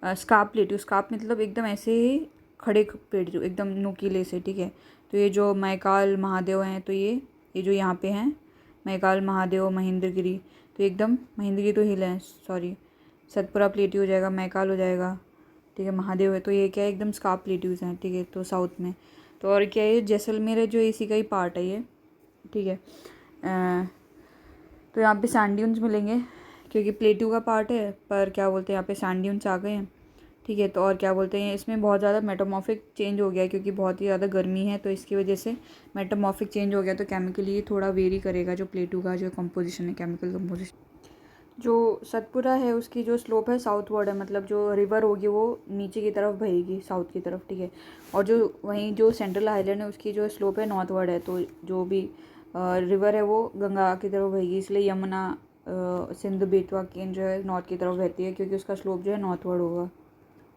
स्कार्प प्लेट्यू, स्कार्प मतलब एकदम ऐसे ही खड़े प्लेट्यू एकदम नुकीले से, ठीक है। तो ये जो मैकाल महादेव हैं, तो ये जो यहाँ पे हैं मैकाल महादेव महेंद्रगिरी, तो एकदम महेंद्रगिरी तो हिल है, सॉरी, सतपुरा प्लेट्यू हो जाएगा, मैकाल हो जाएगा, ठीक है, महादेव है। तो ये क्या है, एकदम स्कार्प प्लेट्यूज हैं, ठीक है। तो साउथ में तो और क्या है, जैसलमेर है जो इसी का ही पार्ट है ये, ठीक है। तो यहाँ पे सैंड ड्यून्स मिलेंगे क्योंकि प्लेट्यू का पार्ट है, पर क्या बोलते हैं यहाँ पे सैंड ड्यून्स आ गए हैं, ठीक है। तो और क्या बोलते हैं, इसमें बहुत ज़्यादा मेटामॉर्फिक चेंज हो गया है क्योंकि बहुत ही ज़्यादा गर्मी है, तो इसकी वजह से मेटामॉर्फिक चेंज हो गया, तो केमिकली ये थोड़ा वेरी करेगा जो प्लेट्यू का जो कंपोजिशन है, केमिकल कंपोजिशन। जो सतपुरा है उसकी जो स्लोप है साउथवर्ड है, मतलब जो रिवर होगी वो नीचे की तरफ बहेगी साउथ की तरफ, ठीक है। और जो वहीं जो सेंट्रल आइलैंड है उसकी जो स्लोप है नॉर्थवर्ड है, तो जो भी रिवर है वो गंगा की तरफ बहेगी, इसलिए यमुना सिंधु बेतवा केन जो है नॉर्थ की तरफ बहती है क्योंकि उसका स्लोप जो है नॉर्थवर्ड होगा।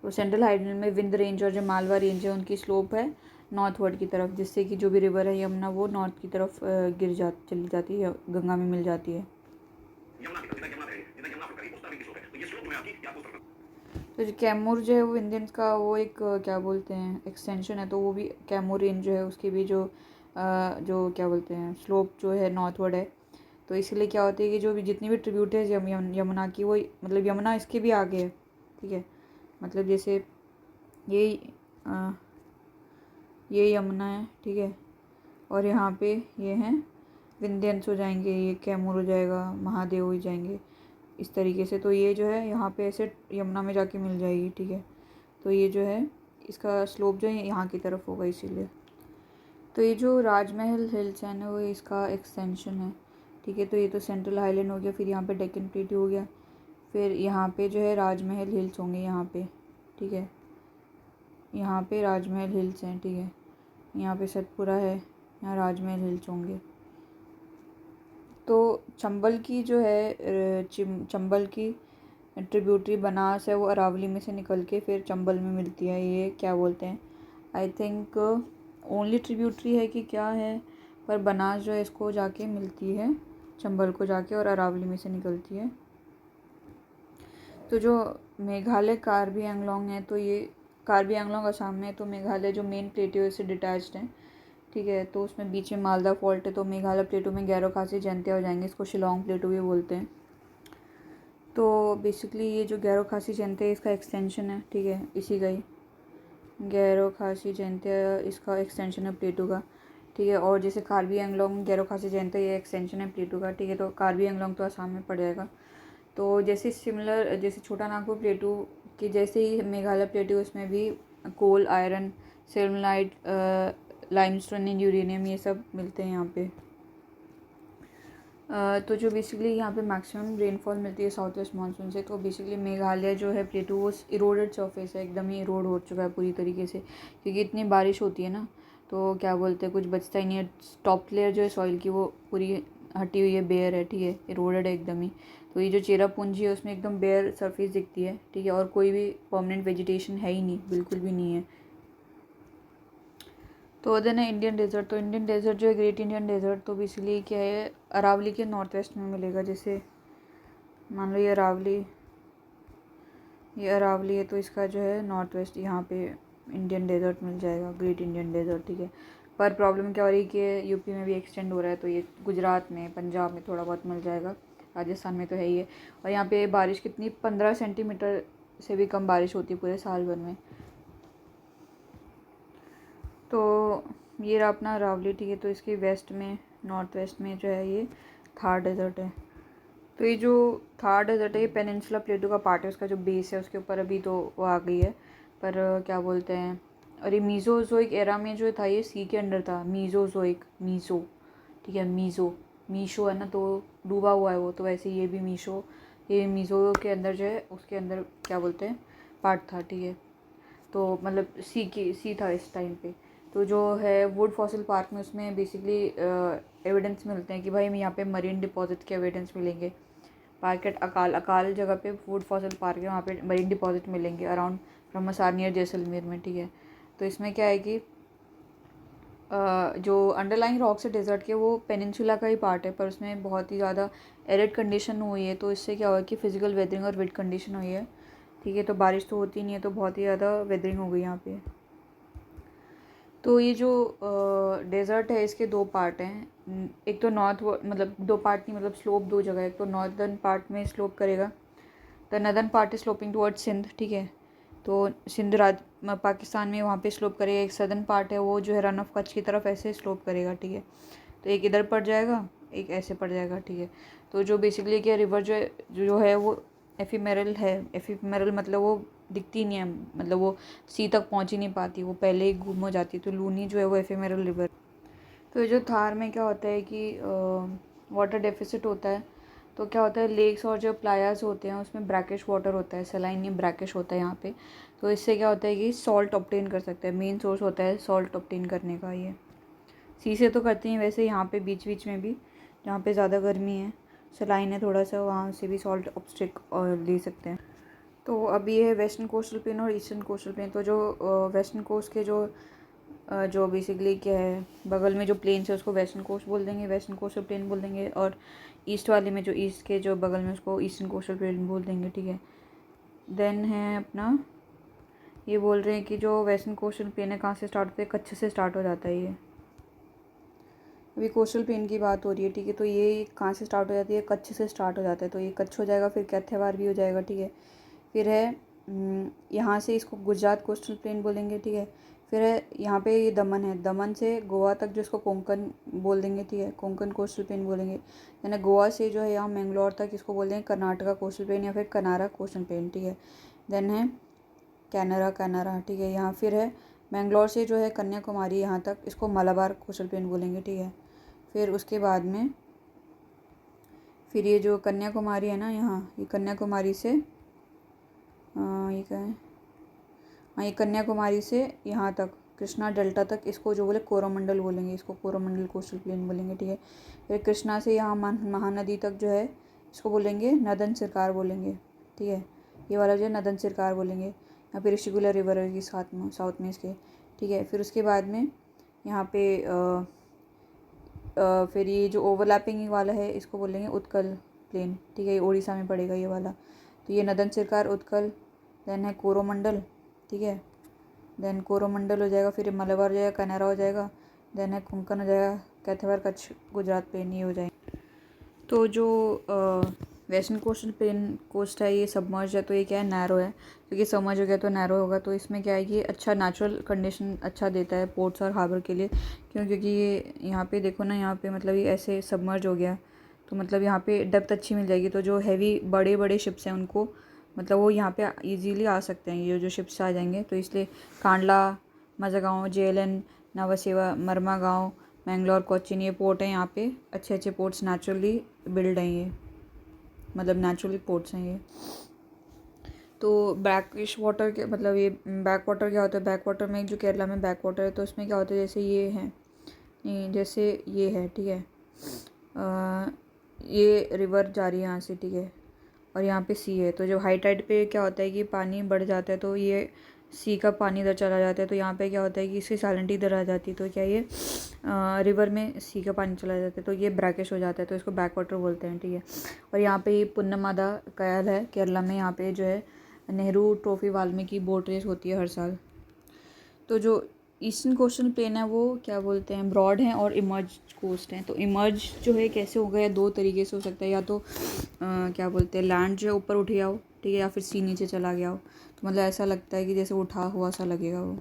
तो सेंट्रल आइलैंड में विंध्य रेंज और जो मालवा रेंज है उनकी स्लोप है नॉर्थवर्ड की तरफ, जिससे कि जो भी रिवर है यमुना वो नॉर्थ की तरफ चली जाती है, गंगा में मिल जाती है। तो जो कैमूर जो है वो इंडियंस का वो एक क्या बोलते हैं एक्सटेंशन है, तो वो भी कैमूर रेंज जो है उसकी भी जो क्या बोलते हैं स्लोप जो है नॉर्थवर्ड है। तो इसलिए क्या होता है कि जो भी जितनी भी ट्रिब्यूटरीज यमुना की वो मतलब यमुना इसके भी आगे है, ठीक है। मतलब जैसे ये ये यमुना है, ठीक है, और यहाँ पे ये हैं विंध्यंस हो जाएंगे, ये कैमूर हो जाएगा, महादेव हो जाएंगे इस तरीके से। तो ये जो है यहाँ पे ऐसे यमुना में जाके मिल जाएगी, ठीक है। तो ये जो है इसका स्लोप जो है यहाँ की तरफ होगा इसीलिए। तो ये जो राजमहल हिल्स है ना वो इसका एक्सटेंशन है, ठीक है। तो ये तो सेंट्रल हाईलैंड हो गया, फिर यहाँ पे डेक्कन प्लेट्यू हो गया, फिर यहाँ पे जो है राजमहल हिल्स होंगे यहाँ पे, ठीक है। यहाँ पे राजमहल हिल्स हैं, ठीक है। यहाँ पे सतपुरा है, यहाँ राजमहल हिल्स होंगे। तो चंबल की जो है चंबल की ट्रिब्यूटरी बनास है वो अरावली में से निकल के फिर चंबल में मिलती है, ये क्या बोलते हैं, आई थिंक ओनली ट्रिब्यूटरी है कि क्या है, पर बनास जो है इसको जाके मिलती है चंबल को जाके और अरावली में से निकलती है। तो जो मेघालय कार्बी एंगलोंग है, तो ये कार्बी एंगलोंग असम में है, तो मेघालय जो मेन प्लेट्यू से डिटैच्ड है, ठीक है। तो उसमें बीच में मालदा फॉल्ट है, तो मेघालय प्लेटू में गैरो खासी जयंतिया हो जाएंगे, इसको शिलोंग प्लेटू भी बोलते हैं। तो बेसिकली ये जो गैरो खासी जयंतिया इसका एक्सटेंशन है, ठीक है, इसी का ही गैरो खासी जयंतिया इसका एक्सटेंशन है प्लेटू का, ठीक है। और जैसे कार्बी एंगलोंग गैरो खासी जयंतिया ये एक्सटेंशन है प्लेटू का, ठीक है। तो कार्बी एंगलोंग तो असम में पड़ जाएगा। तो जैसे सिमिलर जैसे छोटा नागपुर प्लेटू की जैसे ही मेघालय प्लेटू, उसमें भी coal, iron, sillimanite, limestone and uranium ये सब मिलते हैं यहाँ पे। तो जो बेसिकली यहाँ पे मैक्सिमम रेनफॉल मिलती है साउथ वेस्ट मानसून से, तो बेसिकली मेघालय जो है प्लेटू वो इरोडेड सरफेस है, एकदम ही इरोड हो चुका है पूरी तरीके से क्योंकि इतनी बारिश होती है ना, तो क्या बोलते हैं कुछ बचता ही नहीं है। टॉप लेयर जो है सॉइल की वो पूरी हटी हुई है, बेयर है, ठीक है, इरोडेड है एकदम ही। तो ये जो चेरापूंजी है उसमें एकदम बेयर सरफेस दिखती है, ठीक है, और कोई भी परमानेंट वेजिटेशन है ही नहीं, बिल्कुल भी नहीं है। तो देन है इंडियन डेजर्ट, तो इंडियन डेजर्ट जो है ग्रेट इंडियन डेजर्ट, तो बेसिकली क्या है अरावली के नॉर्थ वेस्ट में मिलेगा। जैसे मान लो ये अरावली है, तो इसका जो है नॉर्थ वेस्ट यहाँ पे इंडियन डेजर्ट मिल जाएगा, ग्रेट इंडियन डेजर्ट, ठीक है। पर प्रॉब्लम क्या हो रही है कि यूपी में भी एक्सटेंड हो रहा है, तो ये गुजरात में, पंजाब में थोड़ा बहुत मिल जाएगा, राजस्थान में तो है ही है। और यहाँ पे बारिश कितनी 15 सेंटीमीटर से भी कम बारिश होती है पूरे साल भर में। तो ये रहा अपना अरावली, ठीक है। तो इसके वेस्ट में, नॉर्थ वेस्ट में जो है ये थार डेजर्ट है। तो ये जो थार डेजर्ट है ये पेनिनसुला प्लेटो का पार्ट है, उसका जो बेस है उसके ऊपर अभी तो वो आ गई है। पर क्या बोलते हैं, और ये मीज़ोज़ोइक एरा में जो था ये सी के अंडर था, मीज़ोज़ोइक, मीज़ो, ठीक है, मीशो है ना, तो डूबा हुआ है वो, तो वैसे ये भी मीशो, ये मीज़ो के अंदर जो है उसके अंदर क्या बोलते हैं पार्ट था, ठीक है। तो मतलब सी था इस टाइम पे। तो जो है वुड फॉसिल पार्क में उसमें बेसिकली एविडेंस मिलते हैं कि भाई यहाँ पे मरीन डिपॉजिट के एविडेंस मिलेंगे। पार्क एट अकाल जगह पे वुड फॉसिल पार्क है, वहाँ पे मरीन डिपॉजिट मिलेंगे अराउंड ब्रह्मसार नियर जैसलमेर में, ठीक है। तो इसमें क्या है कि जो अंडरलाइंग रॉक्स है डेजर्ट के वो पेनिनसुला का ही पार्ट है, पर उसमें बहुत ही ज़्यादा एरिड कंडीशन हुई है। तो इससे क्या हुआ कि फिजिकल वेदरिंग और विट कंडीशन हुई है, ठीक है। तो बारिश तो होती नहीं है, तो बहुत ही ज़्यादा वेदरिंग हो गई यहाँ पे। तो ये जो डेज़र्ट है इसके दो पार्ट हैं, एक तो नॉर्थ, मतलब दो पार्ट नहीं, मतलब स्लोप दो जगह है। एक तो नॉर्दर्न पार्ट में स्लोप करेगा, the northern part is sloping towards Sindh, ठीक है। तो सिंध पाकिस्तान में वहाँ पे स्लोप करेगा। एक सदर्न पार्ट है वो जो है रन ऑफ कच्छ की तरफ ऐसे स्लोप करेगा, ठीक है। तो एक इधर पड़ जाएगा, एक ऐसे पड़ जाएगा, ठीक है। तो जो बेसिकली क्या रिवर जो है वो एफिमेरल है। एफिमेरल मतलब वो दिखती नहीं है, मतलब वो सी तक पहुंच ही नहीं पाती, वो पहले ही गुम हो जाती है। तो लूनी जो है वो एफिमेरल रिवर। तो ये जो थार में क्या होता है कि वाटर डेफिसिट होता है। तो क्या होता है, लेक्स और जो प्लायाज होते हैं उसमें ब्रैकिश वाटर होता है, सलाइन नहीं ब्रैकिश होता है यहाँ पे। तो इससे क्या होता है कि सॉल्ट ऑब्टेन कर सकते हैं, मेन सोर्स होता है सॉल्ट ऑब्टेन करने का ये। सी से तो करते हैं वैसे, यहाँ पे बीच बीच में भी जहाँ पे ज़्यादा गर्मी है, सलाइन है थोड़ा सा, वहाँ से भी सॉल्ट ऑब्स्ट्रिक और ले सकते हैं। तो अब ये है वेस्टर्न कोस्टल प्लेन और ईस्टर्न कोस्टल प्लेन। तो जो वेस्टर्न कोस्ट के जो बेसिकली क्या है बगल में जो प्लेन्स है उसको वेस्टर्न कोस्ट बोल देंगे, वेस्टर्न कोस्टल प्लेन बोल देंगे। और ईस्ट वाले में जो ईस्ट के जो बगल में उसको ईस्टर्न कोस्टल प्लेन बोल देंगे, ठीक है। देन है अपना, ये बोल रहे हैं कि जो वेस्टर्न कोस्टल प्लेन है कहाँ से स्टार्ट होता है, कच्छ से स्टार्ट हो जाता है ये। अभी कोस्टल प्लेन की बात हो रही है, ठीक है। तो ये कहाँ से स्टार्ट हो जाती है, कच्छ से स्टार्ट हो जाता है। तो ये कच्छ हो जाएगा, फिर कैथेवार भी हो जाएगा, ठीक है। फिर है यहाँ से इसको गुजरात कोस्टल प्लेन बोलेंगे, ठीक है। फिर है यहाँ पे ये दमन है, दमन से गोवा तक जिसको कोंकण बोल देंगे, ठीक है, कोंकण कोस्टल प्लेन बोलेंगे। यानी गोवा से जो है यहाँ मैंगलोर तक इसको बोल देंगे कर्नाटका कोस्टल प्लेन या फिर कनारा कोस्टल प्लेन, ठीक है। देन है कैनरा, ठीक है। यहाँ फिर है मैंगलोर से जो है कन्याकुमारी यहाँ तक, इसको मलाबार कोस्टल प्लेन बोलेंगे, ठीक है। फिर उसके बाद में फिर ये जो कन्याकुमारी है ना, यहाँ ये कन्याकुमारी से ये क्या है, हाँ, ये कन्याकुमारी से यहाँ तक कृष्णा डेल्टा तक, इसको जो बोले कोरोमंडल बोलेंगे, इसको कोरोमंडल कोस्टल प्लेन बोलेंगे, ठीक है। फिर कृष्णा से यहाँ महानदी तक जो है इसको बोलेंगे नदन सरकार बोलेंगे, ठीक है। ये वाला जो है नदन सरकार बोलेंगे। यहाँ पे ऋषिकुला रिवर है साउथ में इसके, ठीक है। फिर उसके बाद में यहाँ पे फिर ये जो ओवरलैपिंग वाला है इसको बोलेंगे उत्कल प्लेन, ठीक है। ये उड़ीसा में पड़ेगा ये वाला। तो ये नदन सरकार, उत्कल, देन है कोरोमंडल, ठीक है। देन कोरोमंडल हो जाएगा, फिर मलाबार हो जाएगा, कनारा हो जाएगा, देन है कोंकण हो जाएगा, कैथेवार, कच्छ, गुजरात प्लेन, ये हो जाएंगे। तो जो वेस्टर्न कोस्टल प्लेन कोस्ट है ये सबमर्ज है, तो ये क्या है, नैरो है, क्योंकि सबमर्ज हो गया तो नैरो होगा। तो इसमें क्या है कि अच्छा नेचुरल कंडीशन अच्छा देता है पोर्ट्स और हार्बर के लिए, क्योंकि ये यहाँ पे देखो ना, यहाँ पे मतलब ये ऐसे सबमर्ज हो गया, तो मतलब यहाँ पे डेप्थ अच्छी मिल जाएगी। तो जो हैवी बड़े बड़े शिप्स हैं उनको मतलब वो यहाँ पे इजीली आ सकते हैं, ये जो शिप्स आ जाएंगे। तो इसलिए कांडला, मज़ागांव, जेएलएन, नवसेवा, मरमा गाँव, मैंगलोर, कोच्चिन, ये पोर्ट हैं यहाँ पे, अच्छे अच्छे पोर्ट्स नेचुरली बिल्ड हैं ये, मतलब नेचुरली पोर्ट्स हैं ये। तो बैकिश वाटर के मतलब ये बैक वाटर क्या होता है, बैक वाटर में जो केरला में बैक वाटर है तो इसमें क्या होता है, जैसे ये है, जैसे ये है, ठीक है। ये रिवर जा रही है यहाँ से, ठीक है, और यहाँ पे सी है। तो जब हाई टाइड पे क्या होता है कि पानी बढ़ जाता है, तो ये सी का पानी इधर चला जाता है। तो यहाँ पे क्या होता है कि इसकी सैलिनिटी इधर आ जाती है, तो क्या ये रिवर में सी का पानी चला जाता है, तो ये ब्रैकिश हो जाता है, तो इसको बैक वाटर बोलते हैं, ठीक है। और यहाँ पे ये पुन्नमादा कायल है केरला में, यहाँ पे जो है Nehru trophy Valmiki boat race होती है हर साल। तो जो ईस्टर्न कोस्टल प्लेन है वो क्या बोलते हैं ब्रॉड है और इमर्ज कोस्ट हैं। तो इमर्ज जो है कैसे हो गया, दो तरीके से हो सकता है, या तो क्या बोलते हैं लैंड जो है ऊपर उठ गया हो, ठीक है, या फिर सी नीचे चला गया हो। तो मतलब ऐसा लगता है कि जैसे उठा हुआ सा लगेगा वो।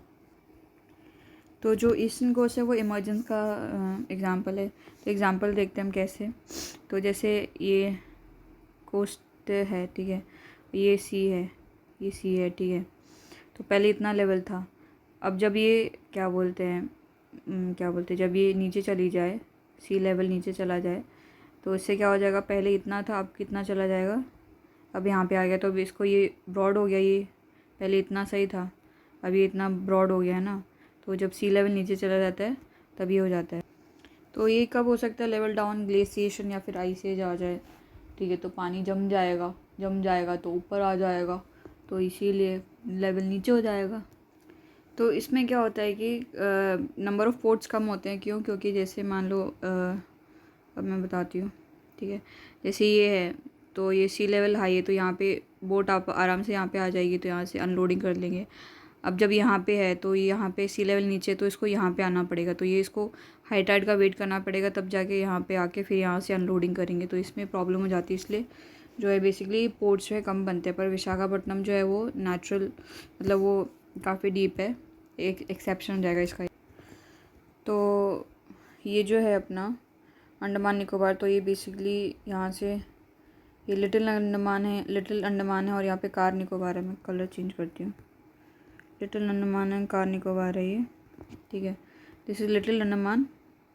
तो जो ईस्टर्न कोस्ट है वो इमर्जेंस का एग्जांपल है। तो एग्जांपल देखते हैं हम कैसे। तो जैसे ये कोस्ट है, ठीक है, ये सी है, ये सी है, ठीक है। तो पहले इतना लेवल था, अब जब ये क्या बोलते हैं जब ये नीचे चली जाए, सी लेवल नीचे चला जाए, तो इससे क्या हो जाएगा, पहले इतना था अब कितना चला जाएगा, अब यहाँ पे आ गया। तो अब इसको ये ब्रॉड हो गया, ये पहले इतना सही था, अब ये इतना ब्रॉड हो गया है ना। तो जब सी लेवल नीचे चला जाता है तब ये हो जाता है। तो ये कब हो सकता है, लेवल डाउन, ग्लेशिएशन या फिर आइस एज आ जाए, ठीक है। तो पानी जम जाएगा तो ऊपर आ जाएगा, तो इसीलिए लेवल नीचे हो जाएगा। तो इसमें क्या होता है कि नंबर ऑफ़ पोर्ट्स कम होते हैं। क्यों? क्योंकि जैसे मान लो अब मैं बताती हूँ, ठीक है। जैसे ये है, तो ये सी लेवल हाई है, तो यहाँ पे बोट आप आराम से यहाँ पे आ जाएगी, तो यहाँ से अनलोडिंग कर लेंगे। अब जब यहाँ पे है तो यहाँ पे सी लेवल नीचे, तो इसको यहाँ पे आना पड़ेगा, तो ये इसको हाई टाइड का वेट करना पड़ेगा, तब जाके यहाँ पे आके फिर यहाँ से अनलोडिंग करेंगे। तो इसमें प्रॉब्लम हो जाती है, इसलिए जो है बेसिकली पोर्ट्स जो है कम बनते हैं। पर विशाखापट्टनम जो है वो नेचुरल, मतलब वो काफ़ी डीप है, एक एक्सेप्शन हो जाएगा इसका। तो ये जो है अपना अंडमान निकोबार, तो ये बेसिकली यहाँ से ये लिटिल अंडमान है और यहाँ पे कार निकोबार है। मैं कलर चेंज करती हूँ, लिटिल अंडमान है, कार निकोबार है ये, ठीक है। दिस इज़ लिटिल अंडमान,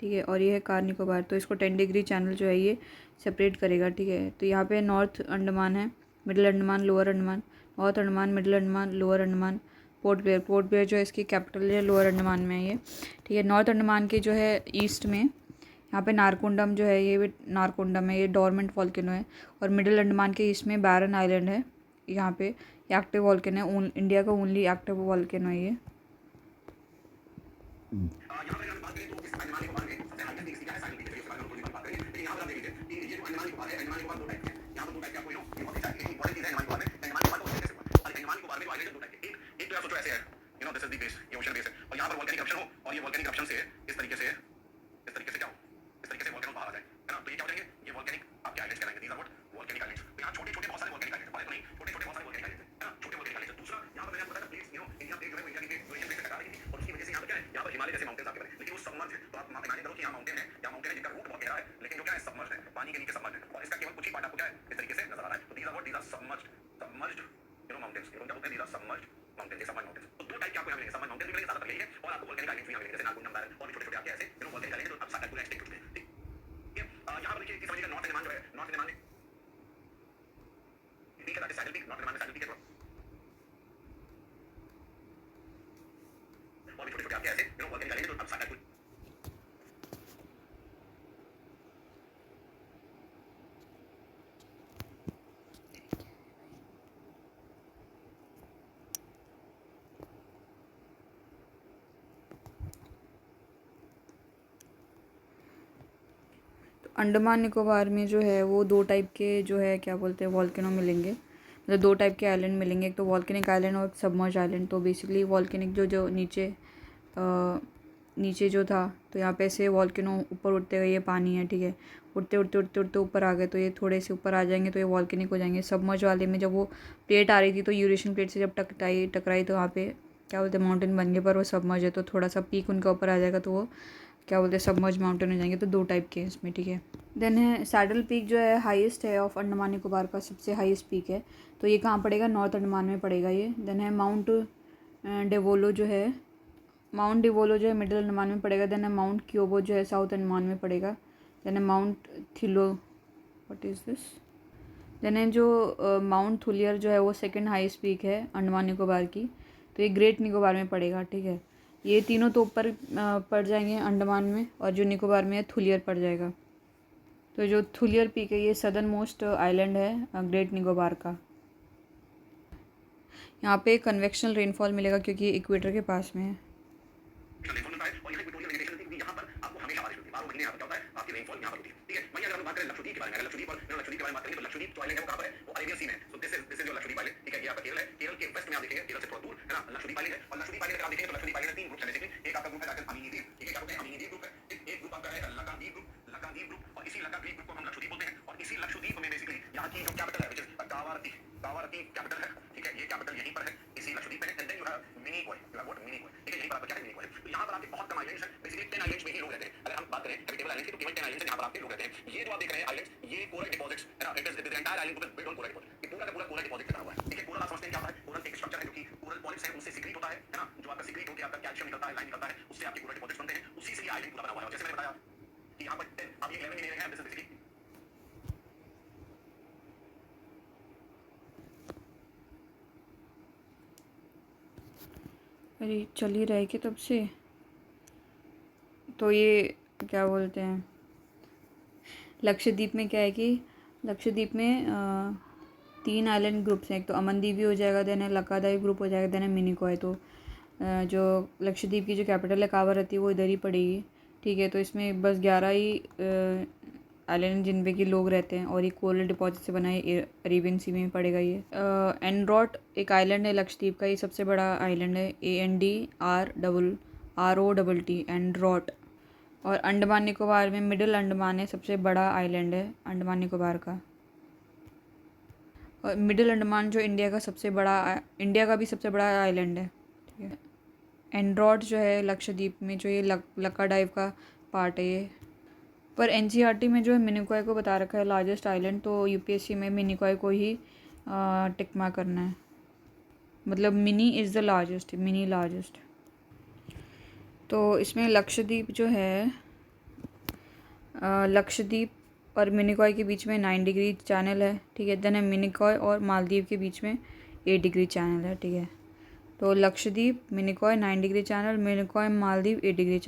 ठीक है, और ये है कार निकोबार। तो इसको 10 डिग्री चैनल जो है ये सेपरेट करेगा, ठीक है। तो यहाँ पे नॉर्थ अंडमान है, middle Andaman, lower Andaman, north Andaman, middle Andaman, lower Andaman, port Blair जो है इसकी कैपिटल है, लोअर अंडमान में है ये, ठीक है। नॉर्थ अंडमान के जो है ईस्ट में यहाँ पे नारकोंडम जो है, ये भी नारकोंडम है, ये डोरमेंट वॉल्केनो है। और मिडिल अंडमान के ईस्ट में बैरन आइलैंड है, यहाँ पे एक्टिव वॉल्केनो है, इंडिया का ओनली एक्टिव वॉल्केनो है ये। अंडमान निकोबार में जो है वो दो टाइप के जो है क्या बोलते हैं वॉल्केनो मिलेंगे, मतलब दो टाइप के आइलैंड मिलेंगे, एक तो वॉल्केनिक आइलैंड और सबमर्ज आइलैंड। तो बेसिकली वॉल्केनिक जो नीचे जो था, तो यहाँ पे से वॉल्केनो ऊपर उठते हुए ये पानी है, ठीक है, उड़ते उड़ते उड़ते उड़ते ऊपर आ गए, तो ये थोड़े से ऊपर आ जाएंगे तो ये वॉल्केनिक हो जाएंगे। सबमर्ज वाले में जब वो प्लेट आ रही थी, तो यूरेशियन प्लेट से जब टकराई तो वहाँ पे क्या बोलते हैं माउंटेन बन गए, पर वो सबमर्ज है, तो थोड़ा सा पीक उनका ऊपर आ जाएगा, तो वो क्या बोलते हैं सबमर्ज माउंटेन हो जाएंगे। तो दो टाइप के हैं इसमें, ठीक है। देन है सैडल पीक जो है हाईएस्ट है ऑफ अंडमान निकोबार का, सबसे हाईएस्ट पीक है। तो ये कहाँ पड़ेगा, नॉर्थ अंडमान में पड़ेगा ये। देन है माउंट डिवोलो जो है मिडिल अंडमान में पड़ेगा। देन है माउंट क्योबो जो है साउथ अंडमान में पड़ेगा। देन है माउंट थिलो, व्हाट इज़ दिस। देन है जो माउंट थुलियर जो है वो सेकंड हाईएस्ट पीक है अंडमान निकोबार की, तो ये ग्रेट निकोबार में पड़ेगा, ठीक है। ये तीनों तो ऊपर पड़ जाएंगे अंडमान में, और जो निकोबार में है थुलियर पड़ जाएगा। तो जो थुलियर पीक है ये सदर्न मोस्ट आइलैंड है ग्रेट निकोबार का। यहाँ पे कन्वेक्शनल रेनफॉल मिलेगा क्योंकि ये इक्वेटर के पास में है। दैट इज अमीनी द्वीप। ठीक है, क्या बोलते हैं? अमीनी द्वीप ग्रुप है। एक ग्रुप आपका है लक्षद्वीप ग्रुप, लक्षद्वीप ग्रुप, और इसी लक्षद्वीप ग्रुप को हम लक्षद्वीप बोलते हैं। और इसी लक्षद्वीप में बेसिकली यहाँ की जो कैपिटल है, which is Kavaratti, Kavaratti capital है। ठीक है, ये कैपिटल यहीं पर है, इसी लक्षद्वीप में है। And then you have Minicoy, you have what? Minicoy. ठीक है, यहीं पर आपका क्या है? मिनिकॉय। तो यहाँ पर आपके बहुत कम आइलैंड्स हैं, बेसिकली 10 आइलैंड्स में ही लोग रहते हैं। अगर हम बात करें हैबिटेबल आइलैंड्स की, तो केवल 10 आइलैंड्स हैं जहाँ पर आपके लोग रहते हैं। ये जो आप देख रहे हैं आइलैंड्स, ये कोरल डिपॉजिट्स है ना, it is the entire island group is built on coral deposit. ये पूरा का पूरा कोरल डिपॉजिट बना हुआ है। ठीक है, कोरल आप समझते हैं क्या होता है? कोरल एक स्ट्रक्चर है जो कि कोरल पॉलिप्स है, उनसे सीक्रेट होता है ना, जो आपका सीक्रेट होकर आपका कैल्शियम निकलता है, लाइम निकलता है, उससे आपके कोरल डिपॉजिट्स बनते हैं। उसी से ये आइलैंड पूरा बना हुआ है। और जैसे मैंने बताया कि यहाँ पर 10, आप ये 11 गिने हैं, दिस इज बेसिकली अरे चल ही रहे कि तब से। तो ये क्या बोलते हैं, लक्षद्वीप में क्या है कि लक्षद्वीप में 3 आइलैंड ग्रुप्स हैं। एक तो अमनदीप भी हो जाएगा, देन है लक्काद्वीप ग्रुप हो जाएगा, देन है मिनिकॉय। तो जो लक्षद्वीप की जो कैपिटल है कावारत्ती, वो इधर ही पड़ेगी। ठीक है, तो इसमें बस 11 ही आइलैंड जिन पे कि लोग रहते हैं, और ये कोरल डिपॉजिट से बना है, अरेबियन सी में पड़ेगा ये। एंड्रोट एक आइलैंड है लक्षद्वीप का, ये सबसे बड़ा आइलैंड है, ANDROTT, एंड्रोट। और अंडमान निकोबार में मिडिल अंडमान है, सबसे बड़ा आइलैंड है अंडमान निकोबार का। और मिडिल अंडमान जो इंडिया का भी सबसे बड़ा आइलैंड है। ठीक है, एंड्रोट जो है लक्षद्वीप में, जो ये लक्काद्वीप का पार्ट है ये। पर एनसीईआरटी में जो है मिनिकॉय को बता रखा है लार्जेस्ट आइलैंड, तो यूपीएससी में मिनिकॉय को ही टिक मार्क करना है। मतलब mini is the largest, mini largest. तो इसमें लक्षद्वीप जो है, लक्षद्वीप और मिनिकॉय के बीच में 9 डिग्री चैनल है। ठीक है, देन है मिनिकॉय और मालदीव के बीच में 8 डिग्री चैनल है। ठीक है, तो Lakshadweep, Minicoy 9 degree channel, Minicoy, Maldives 8 degree